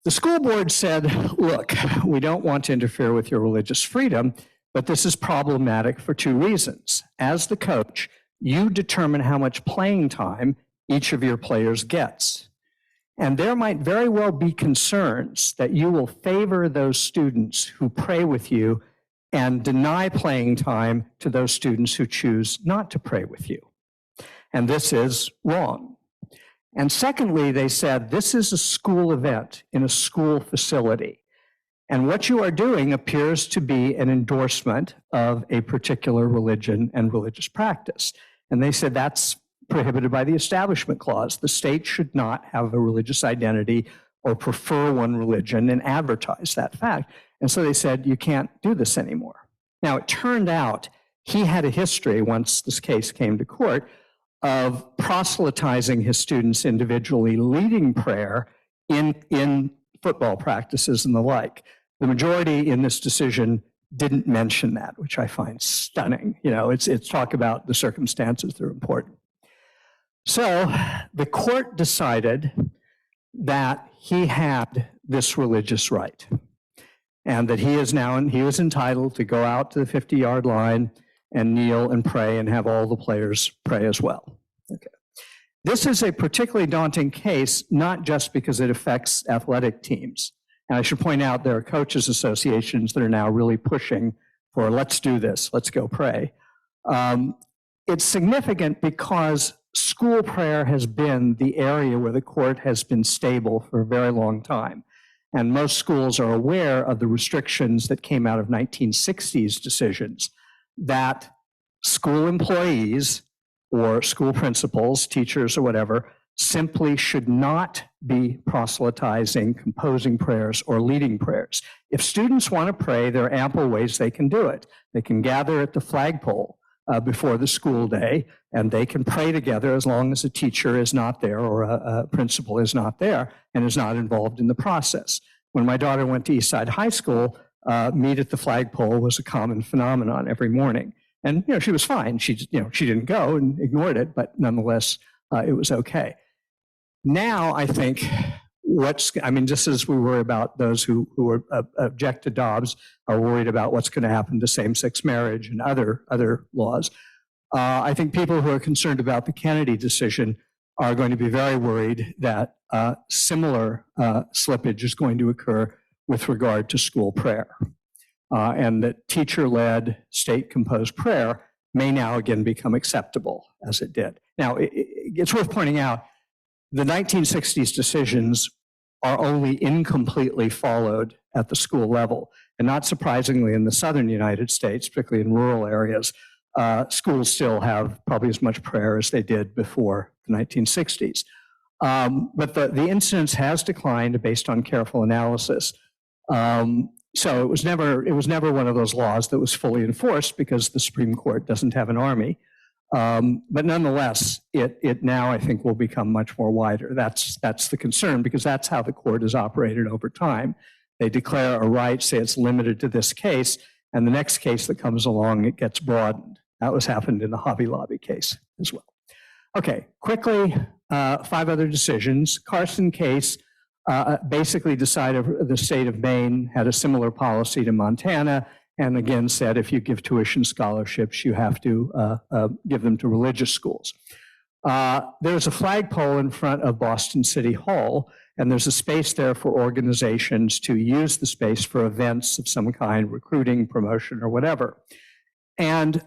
The school board said, look, we don't want to interfere with your religious freedom, but this is problematic for two reasons. As the coach, you determine how much playing time each of your players gets. And there might very well be concerns that you will favor those students who pray with you and deny playing time to those students who choose not to pray with you. And this is wrong. And secondly, they said, this is a school event in a school facility. And what you are doing appears to be an endorsement of a particular religion and religious practice. And they said that's prohibited by the Establishment Clause. The state should not have a religious identity or prefer one religion and advertise that fact. And so they said, you can't do this anymore. Now, it turned out he had a history, once this case came to court, of proselytizing his students individually, leading prayer in football practices and the like. The majority in this decision didn't mention that, which I find stunning. You know, it's talk about the circumstances that are important. So the court decided that he had this religious right and that he was entitled to go out to the 50-yard line and kneel and pray and have all the players pray as well. Okay. This is a particularly daunting case, not just because it affects athletic teams. And I should point out there are coaches associations that are now really pushing for, let's do this, let's go pray. It's significant because school prayer has been the area where the court has been stable for a very long time. And most schools are aware of the restrictions that came out of 1960s decisions that school employees or school principals, teachers or whatever, simply should not be proselytizing, composing prayers, or leading prayers. If students want to pray, there are ample ways they can do it. They can gather at the flagpole before the school day, and they can pray together as long as a teacher is not there or a principal is not there and is not involved in the process. When my daughter went to Eastside High School, meet at the flagpole was a common phenomenon every morning. And she was fine. She didn't go and ignored it, but nonetheless, it was okay. Now, I think just as we worry about those who object to Dobbs are worried about what's going to happen to same-sex marriage and other laws. I think people who are concerned about the Kennedy decision are going to be very worried that similar slippage is going to occur with regard to school prayer. And that teacher-led, state-composed prayer may now again become acceptable as it did. Now, it's worth pointing out the 1960s decisions are only incompletely followed at the school level. And not surprisingly, in the southern United States, particularly in rural areas, schools still have probably as much prayer as they did before the 1960s. But the incidence has declined based on careful analysis. So it was never one of those laws that was fully enforced because the Supreme Court doesn't have an army. But nonetheless, it now I think will become much more wider. That's the concern because that's how the court has operated over time. They declare a right, say it's limited to this case, and the next case that comes along, it gets broadened. That was happened in the Hobby Lobby case as well. Okay, quickly, 5 other decisions. Carson case basically decided the state of Maine had a similar policy to Montana, and again said if you give tuition scholarships, you have to give them to religious schools. There's a flagpole in front of Boston City Hall, and there's a space there for organizations to use the space for events of some kind, recruiting, promotion, or whatever. And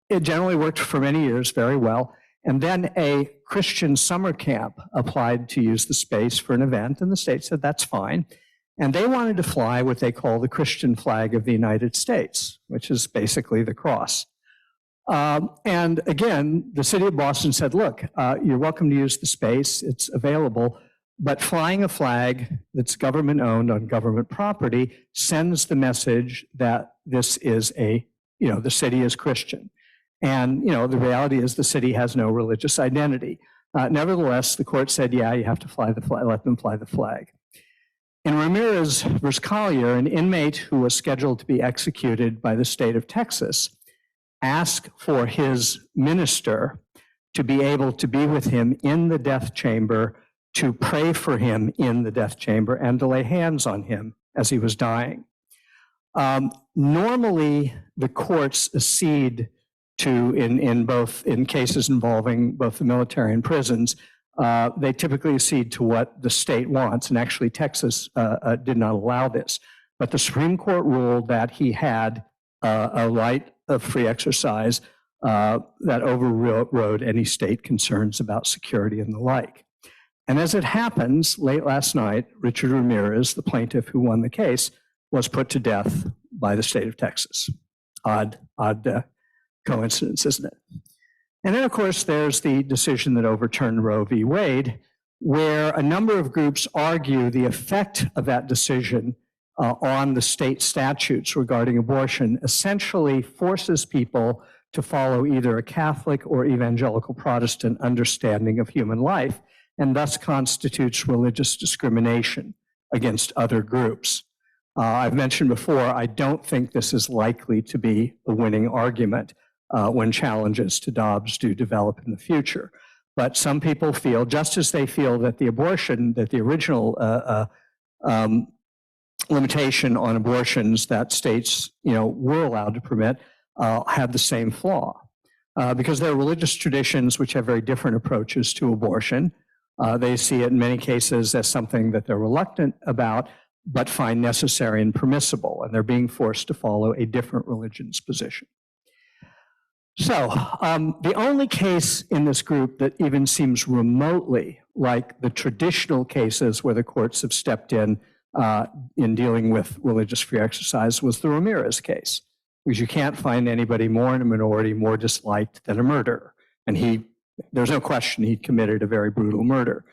it generally worked for many years very well. And then a Christian summer camp applied to use the space for an event, and the state said that's fine. And they wanted to fly what they call the Christian flag of the United States, which is basically the cross. And again, the city of Boston said, look, you're welcome to use the space, it's available, but flying a flag that's government owned on government property sends the message that this is the city is Christian. And, the reality is the city has no religious identity. Nevertheless, the court said, yeah, you have to fly the flag, let them fly the flag. In Ramirez versus Collier, an inmate who was scheduled to be executed by the state of Texas asked for his minister to be able to be with him in the death chamber to pray for him in the death chamber and to lay hands on him as he was dying. Normally, the courts accede to, in cases involving both the military and prisons, they typically accede to what the state wants, and actually Texas did not allow this. But the Supreme Court ruled that he had a right of free exercise that overrode any state concerns about security and the like. And as it happens, late last night, Richard Ramirez, the plaintiff who won the case, was put to death by the state of Texas. Odd coincidence, isn't it? And then, of course, there's the decision that overturned Roe v. Wade, where a number of groups argue the effect of that decision on the state statutes regarding abortion essentially forces people to follow either a Catholic or evangelical Protestant understanding of human life, and thus constitutes religious discrimination against other groups. I've mentioned before, I don't think this is likely to be a winning argument when challenges to Dobbs do develop in the future. But some people feel, just as they feel that the abortion, that the original limitation on abortions that states, were allowed to permit, had the same flaw. Because there are religious traditions which have very different approaches to abortion. They see it in many cases as something that they're reluctant about, but find necessary and permissible, and they're being forced to follow a different religion's position. So the only case in this group that even seems remotely like the traditional cases where the courts have stepped in dealing with religious free exercise was the Ramirez case, because you can't find anybody more in a minority more disliked than a murderer. And there's no question he committed a very brutal murder.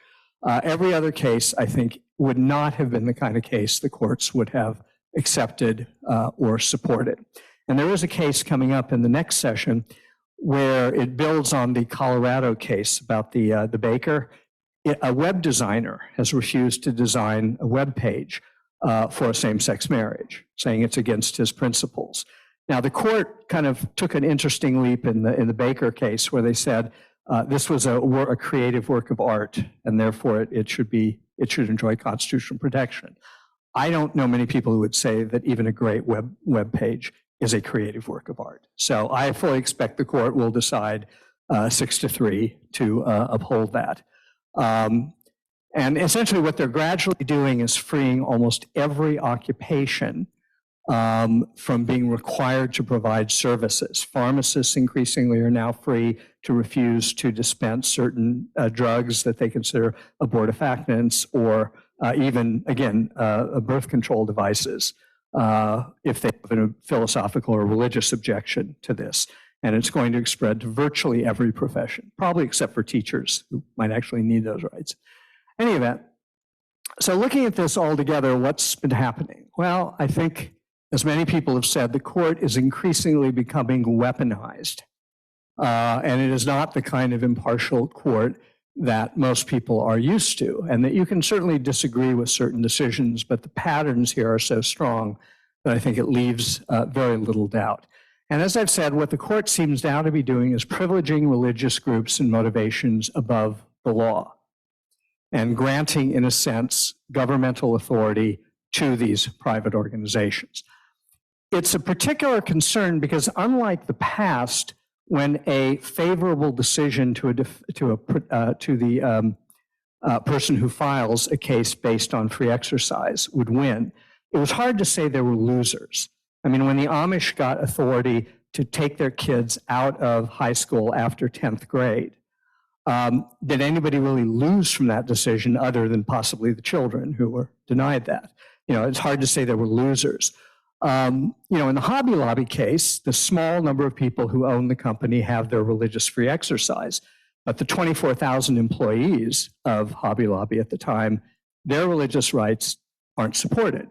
Every other case, I think, would not have been the kind of case the courts would have accepted or supported. And there is a case coming up in the next session where it builds on the Colorado case about the baker. A web designer has refused to design a web page for a same-sex marriage, saying it's against his principles. Now, the court kind of took an interesting leap in the Baker case where they said this was a creative work of art, and therefore it should enjoy constitutional protection. I don't know many people who would say that even a great web page is a creative work of art. So I fully expect the court will decide 6-3 to uphold that. And essentially what they're gradually doing is freeing almost every occupation from being required to provide services. Pharmacists increasingly are now free to refuse to dispense certain drugs that they consider abortifactants, or even, again, birth control devices, if they have a philosophical or religious objection to this. And it's going to spread to virtually every profession, probably except for teachers who might actually need those rights. In any event, so looking at this all together, what's been happening? Well, I think, as many people have said, the court is increasingly becoming weaponized. And it is not the kind of impartial court that most people are used to, and that you can certainly disagree with certain decisions, but the patterns here are so strong that I think it leaves very little doubt. And as I've said, what the court seems now to be doing is privileging religious groups and motivations above the law, and granting, in a sense, governmental authority to these private organizations. It's a particular concern because, unlike the past, when a favorable decision to the person who files a case based on free exercise would win, it was hard to say there were losers. I mean, when the Amish got authority to take their kids out of high school after 10th grade, did anybody really lose from that decision other than possibly the children who were denied that? It's hard to say there were losers. In the Hobby Lobby case, the small number of people who own the company have their religious free exercise, but the 24,000 employees of Hobby Lobby at the time, their religious rights aren't supported.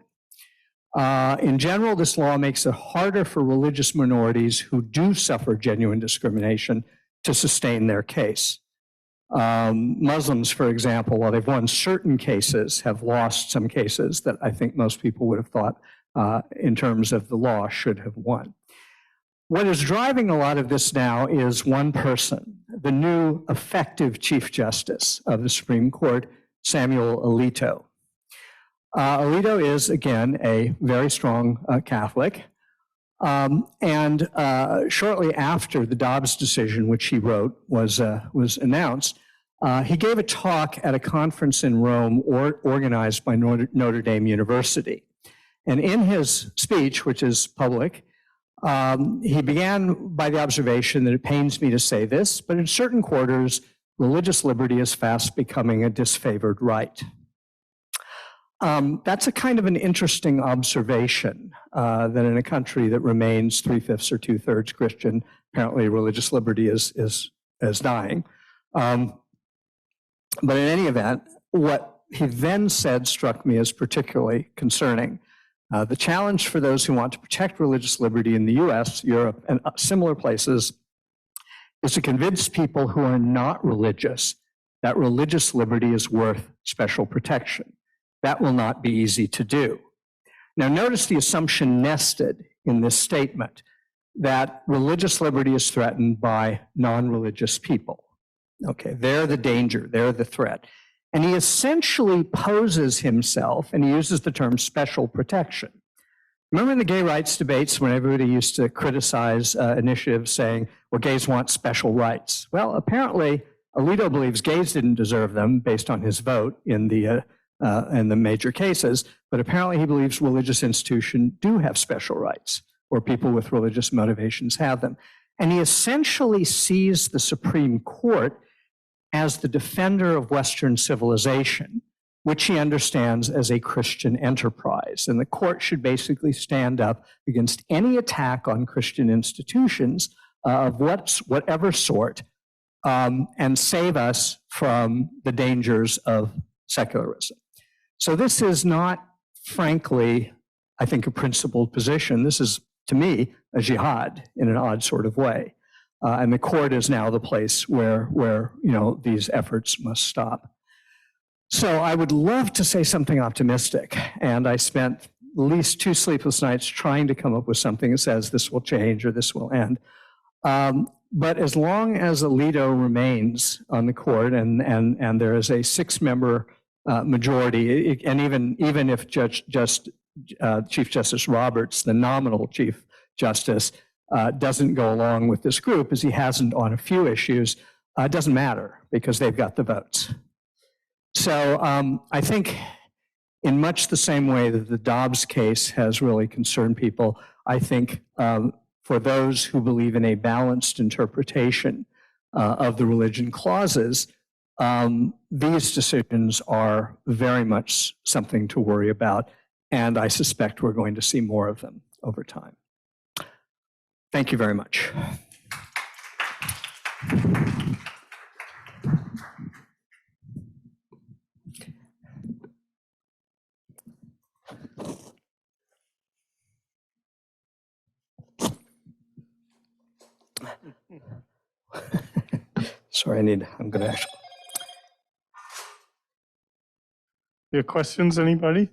In general, this law makes it harder for religious minorities who do suffer genuine discrimination to sustain their case. Muslims, for example, while they've won certain cases, have lost some cases that I think most people would have thought, in terms of the law, should have won. What is driving a lot of this now is one person, the new effective Chief Justice of the Supreme Court, Samuel Alito. Alito is, again, a very strong Catholic. And shortly after the Dobbs decision, which he wrote, was announced, he gave a talk at a conference in Rome organized by Notre Dame University. And in his speech, which is public, he began by the observation that it pains me to say this, but in certain quarters, religious liberty is fast becoming a disfavored right. That's a kind of an interesting observation, that in a country that remains 3/5 or 2/3 Christian, apparently religious liberty is dying. But in any event, what he then said struck me as particularly concerning. The challenge for those who want to protect religious liberty in the US, Europe, and similar places is to convince people who are not religious that religious liberty is worth special protection. That will not be easy to do. Now, notice the assumption nested in this statement that religious liberty is threatened by non-religious people. Okay, they're the danger, they're the threat. And he essentially poses himself, and he uses the term special protection. Remember in the gay rights debates when everybody used to criticize initiatives saying, well, gays want special rights? Well, apparently, Alito believes gays didn't deserve them based on his vote in the major cases, but apparently he believes religious institutions do have special rights, or people with religious motivations have them. And he essentially sees the Supreme Court as the defender of Western civilization, which he understands as a Christian enterprise. And the court should basically stand up against any attack on Christian institutions of whatever sort, and save us from the dangers of secularism. So this is not, frankly, I think, a principled position. This is, to me, a jihad in an odd sort of way. And the court is now the place where these efforts must stop. So I would love to say something optimistic, and I spent at least 2 sleepless nights trying to come up with something that says this will change or this will end. But as long as Alito remains on the court and there is a 6-member majority, and even if Chief Justice Roberts, the nominal Chief Justice, doesn't go along with this group, as he hasn't on a few issues, it doesn't matter because they've got the votes. So I think in much the same way that the Dobbs case has really concerned people, I think for those who believe in a balanced interpretation of the religion clauses, these decisions are very much something to worry about, and I suspect we're going to see more of them over time. Thank you very much. Sorry, I'm going to actually. Your questions, anybody?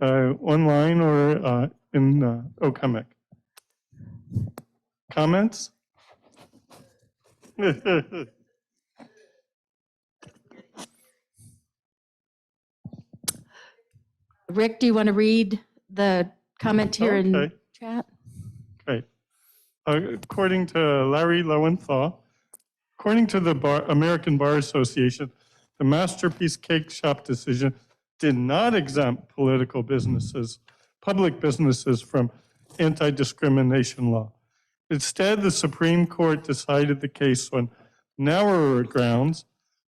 Online or in OCOMEC? Comments? Rick, do you want to read the comment here in chat? Great. According to Larry Lowenthal, according to the American Bar Association, the Masterpiece Cake Shop decision did not exempt public businesses from anti-discrimination law. Instead, the Supreme Court decided the case on narrower grounds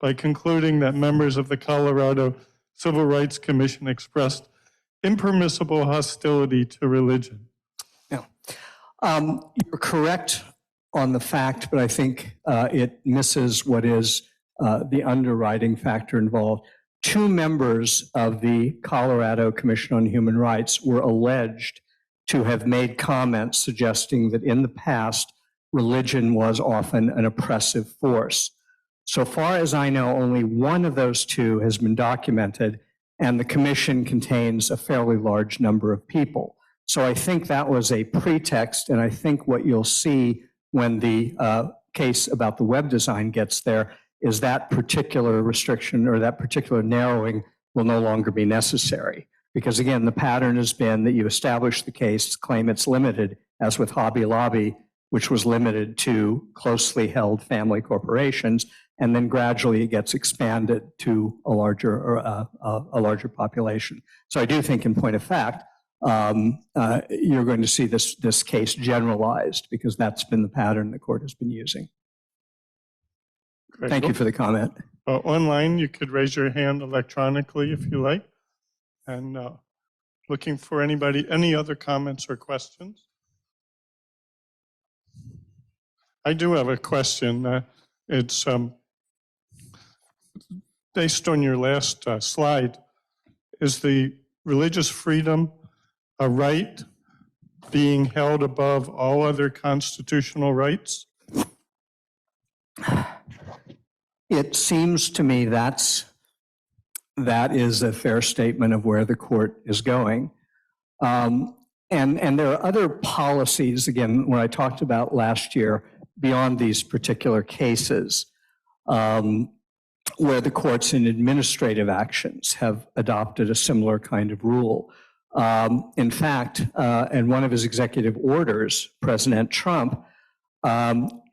by concluding that members of the Colorado Civil Rights Commission expressed impermissible hostility to religion. Yeah. You're correct on the fact, but I think it misses what is the underwriting factor involved. 2 members of the Colorado Commission on Human Rights were alleged to have made comments suggesting that in the past, religion was often an oppressive force. So far as I know, only one of those 2 has been documented, and the commission contains a fairly large number of people. So I think that was a pretext, and I think what you'll see when the case about the web design gets there is that particular restriction or that particular narrowing will no longer be necessary. Because again, the pattern has been that you establish the case, claim it's limited, as with Hobby Lobby, which was limited to closely held family corporations, and then gradually it gets expanded to a larger population. So I do think, in point of fact, you're going to see this case generalized because that's been the pattern the court has been using. Great. Thank you for the comment. Online, you could raise your hand electronically if you like. And looking for any other comments or questions? I do have a question. It's based on your last slide. Is the religious freedom a right being held above all other constitutional rights? It seems to me that is a fair statement of where the court is going. And there are other policies, again, what I talked about last year, beyond these particular cases, where the courts in administrative actions have adopted a similar kind of rule. In fact, in one of his executive orders, President Trump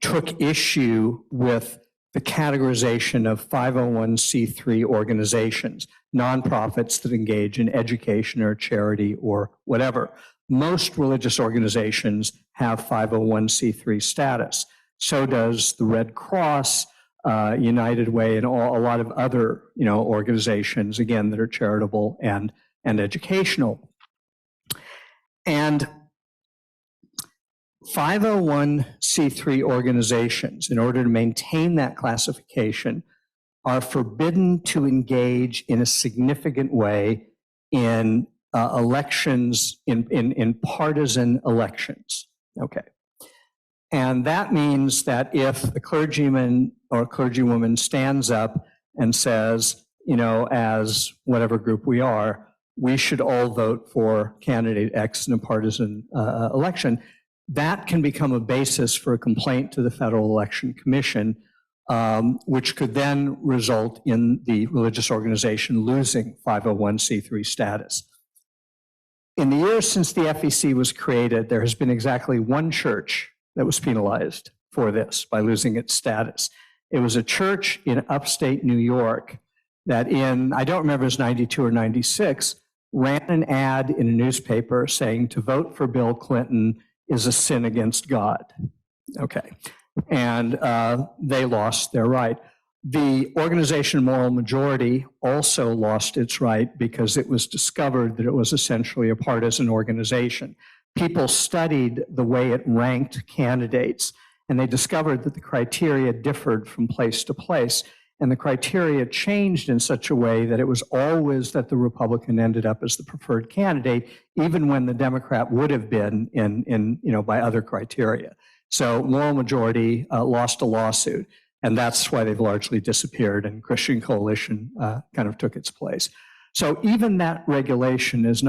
took issue with the categorization of 501c3 organizations, nonprofits that engage in education or charity or whatever. Most religious organizations have 501c3 status. So does the Red Cross, United Way, and a lot of other organizations, again, that are charitable and educational. And 501c3 organizations, in order to maintain that classification, are forbidden to engage in a significant way in elections, in partisan elections. Okay. And that means that if a clergyman or clergywoman stands up and says, as whatever group we are, we should all vote for candidate X in a partisan election, that can become a basis for a complaint to the Federal Election Commission, which could then result in the religious organization losing 501c3 status. In the years since the FEC was created, there has been exactly one church that was penalized for this by losing its status. It was a church in upstate New York that I don't remember if it was 92 or 96, ran an ad in a newspaper saying to vote for Bill Clinton is a sin against God. Okay. And they lost their right. The organization Moral Majority also lost its right because it was discovered that it was essentially a partisan organization. People studied the way it ranked candidates, and they discovered that the criteria differed from place to place. And the criteria changed in such a way that it was always that the Republican ended up as the preferred candidate, even when the Democrat would have been by other criteria. So Moral Majority lost a lawsuit, and that's why they've largely disappeared, and Christian Coalition kind of took its place. So even that regulation is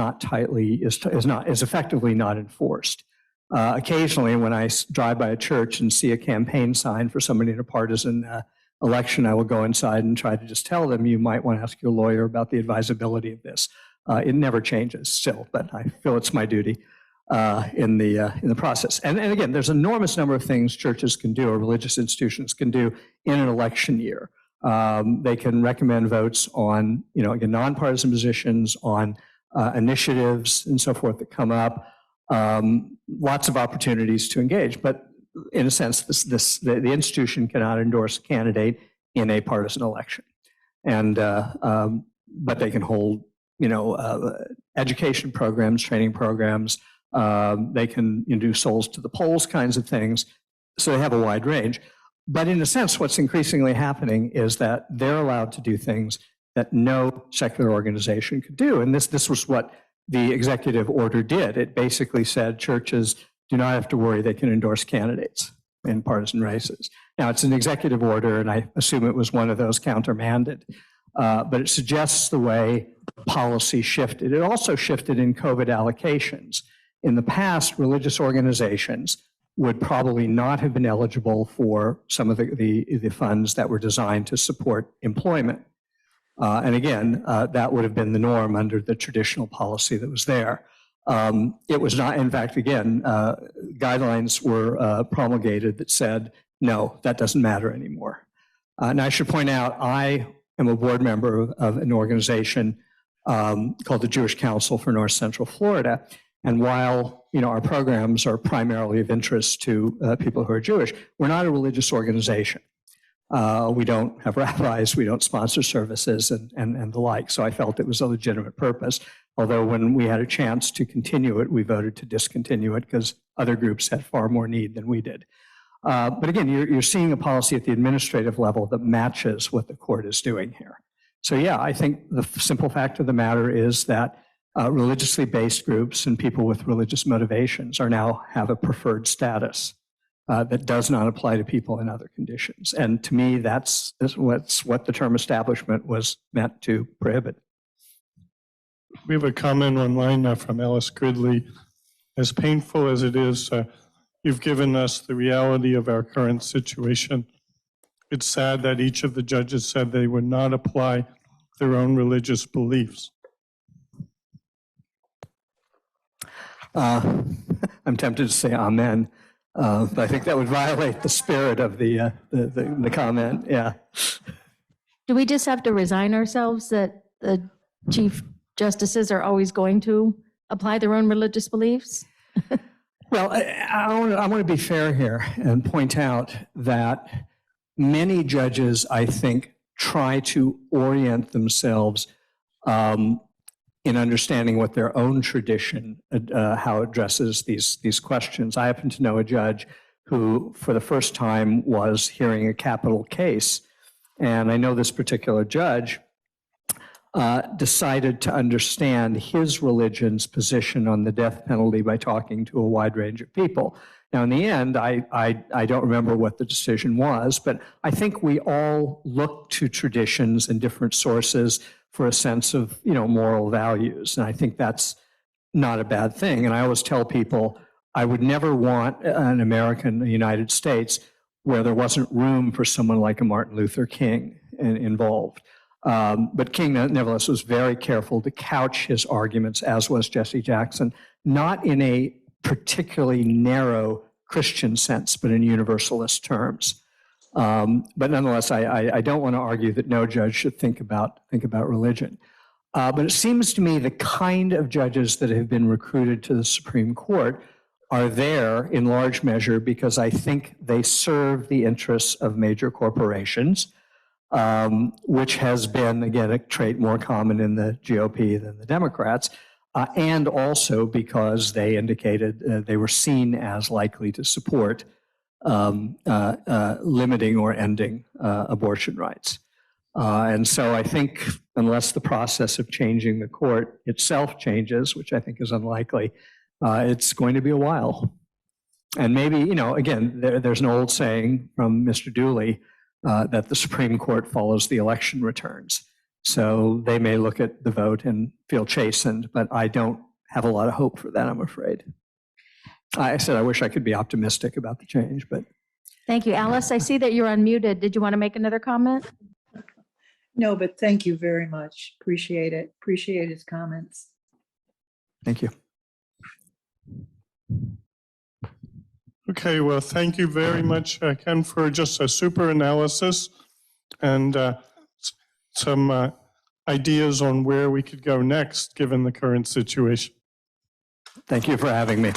effectively not enforced. Occasionally, when I drive by a church and see a campaign sign for somebody in a partisan election, I will go inside and try to just tell them, you might want to ask your lawyer about the advisability of this. It never changes still, but I feel it's my duty in the process. And again, there's an enormous number of things churches can do or religious institutions can do in an election year. They can recommend votes on, again, nonpartisan positions, on initiatives and so forth that come up. Lots of opportunities to engage, but in a sense, the institution cannot endorse a candidate in a partisan election, and but they can hold education programs, training programs. They can do souls to the polls kinds of things. So they have a wide range. But in a sense, what's increasingly happening is that they're allowed to do things that no secular organization could do. And this was what the executive order did. It basically said churches do not have to worry, they can endorse candidates in partisan races. Now, it's an executive order, and I assume it was one of those countermanded. But it suggests the way policy shifted. It also shifted in COVID allocations. In the past, religious organizations would probably not have been eligible for some of the funds that were designed to support employment. And again, that would have been the norm under the traditional policy that was there. It was not, in fact, again, guidelines were promulgated that said, no, that doesn't matter anymore. And I should point out, I am a board member of an organization called the Jewish Council for North Central Florida. And while our programs are primarily of interest to people who are Jewish, we're not a religious organization. We don't have rabbis, we don't sponsor services and the like. So I felt it was a legitimate purpose. Although when we had a chance to continue it, we voted to discontinue it because other groups had far more need than we did. But again, you're seeing a policy at the administrative level that matches what the court is doing here. So yeah, I think the simple fact of the matter is that religiously based groups and people with religious motivations are now have a preferred status that does not apply to people in other conditions. And to me, that's what the term establishment was meant to prohibit. We have a comment online now from Alice Gridley. As painful as it is, you've given us the reality of our current situation. It's sad that each of the judges said they would not apply their own religious beliefs. I'm tempted to say amen, but I think that would violate the spirit of the comment, yeah. Do we just have to resign ourselves that the chief justices are always going to apply their own religious beliefs? Well, I want to be fair here and point out that many judges, I think, try to orient themselves in understanding what their own tradition, how it addresses these questions. I happen to know a judge who, for the first time, was hearing a capital case. And I know this particular judge decided to understand his religion's position on the death penalty by talking to a wide range of people. Now, in the end, I don't remember what the decision was, but I think we all look to traditions and different sources for a sense of, moral values. And I think that's not a bad thing. And I always tell people, I would never want an America in the United States where there wasn't room for someone like a Martin Luther King involved. But King, nevertheless, was very careful to couch his arguments, as was Jesse Jackson, not in a particularly narrow Christian sense, but in universalist terms. But nonetheless, I don't want to argue that no judge should think about religion. But it seems to me the kind of judges that have been recruited to the Supreme Court are there in large measure because I think they serve the interests of major corporations, which has been, again, a trait more common in the GOP than the Democrats, and also because they indicated they were seen as likely to support limiting or ending abortion rights. And so I think unless the process of changing the court itself changes, which I think is unlikely, it's going to be a while. And maybe, again, there's an old saying from Mr. Dooley that the Supreme Court follows the election returns. So they may look at the vote and feel chastened, but I don't have a lot of hope for that, I'm afraid. I said I wish I could be optimistic about the change, but. Thank you. Alice, I see that you're unmuted. Did you want to make another comment? No, but thank you very much. Appreciate it. Appreciate his comments. Thank you. Okay, well, thank you very much, Ken, for just a super analysis and some ideas on where we could go next, given the current situation. Thank you for having me.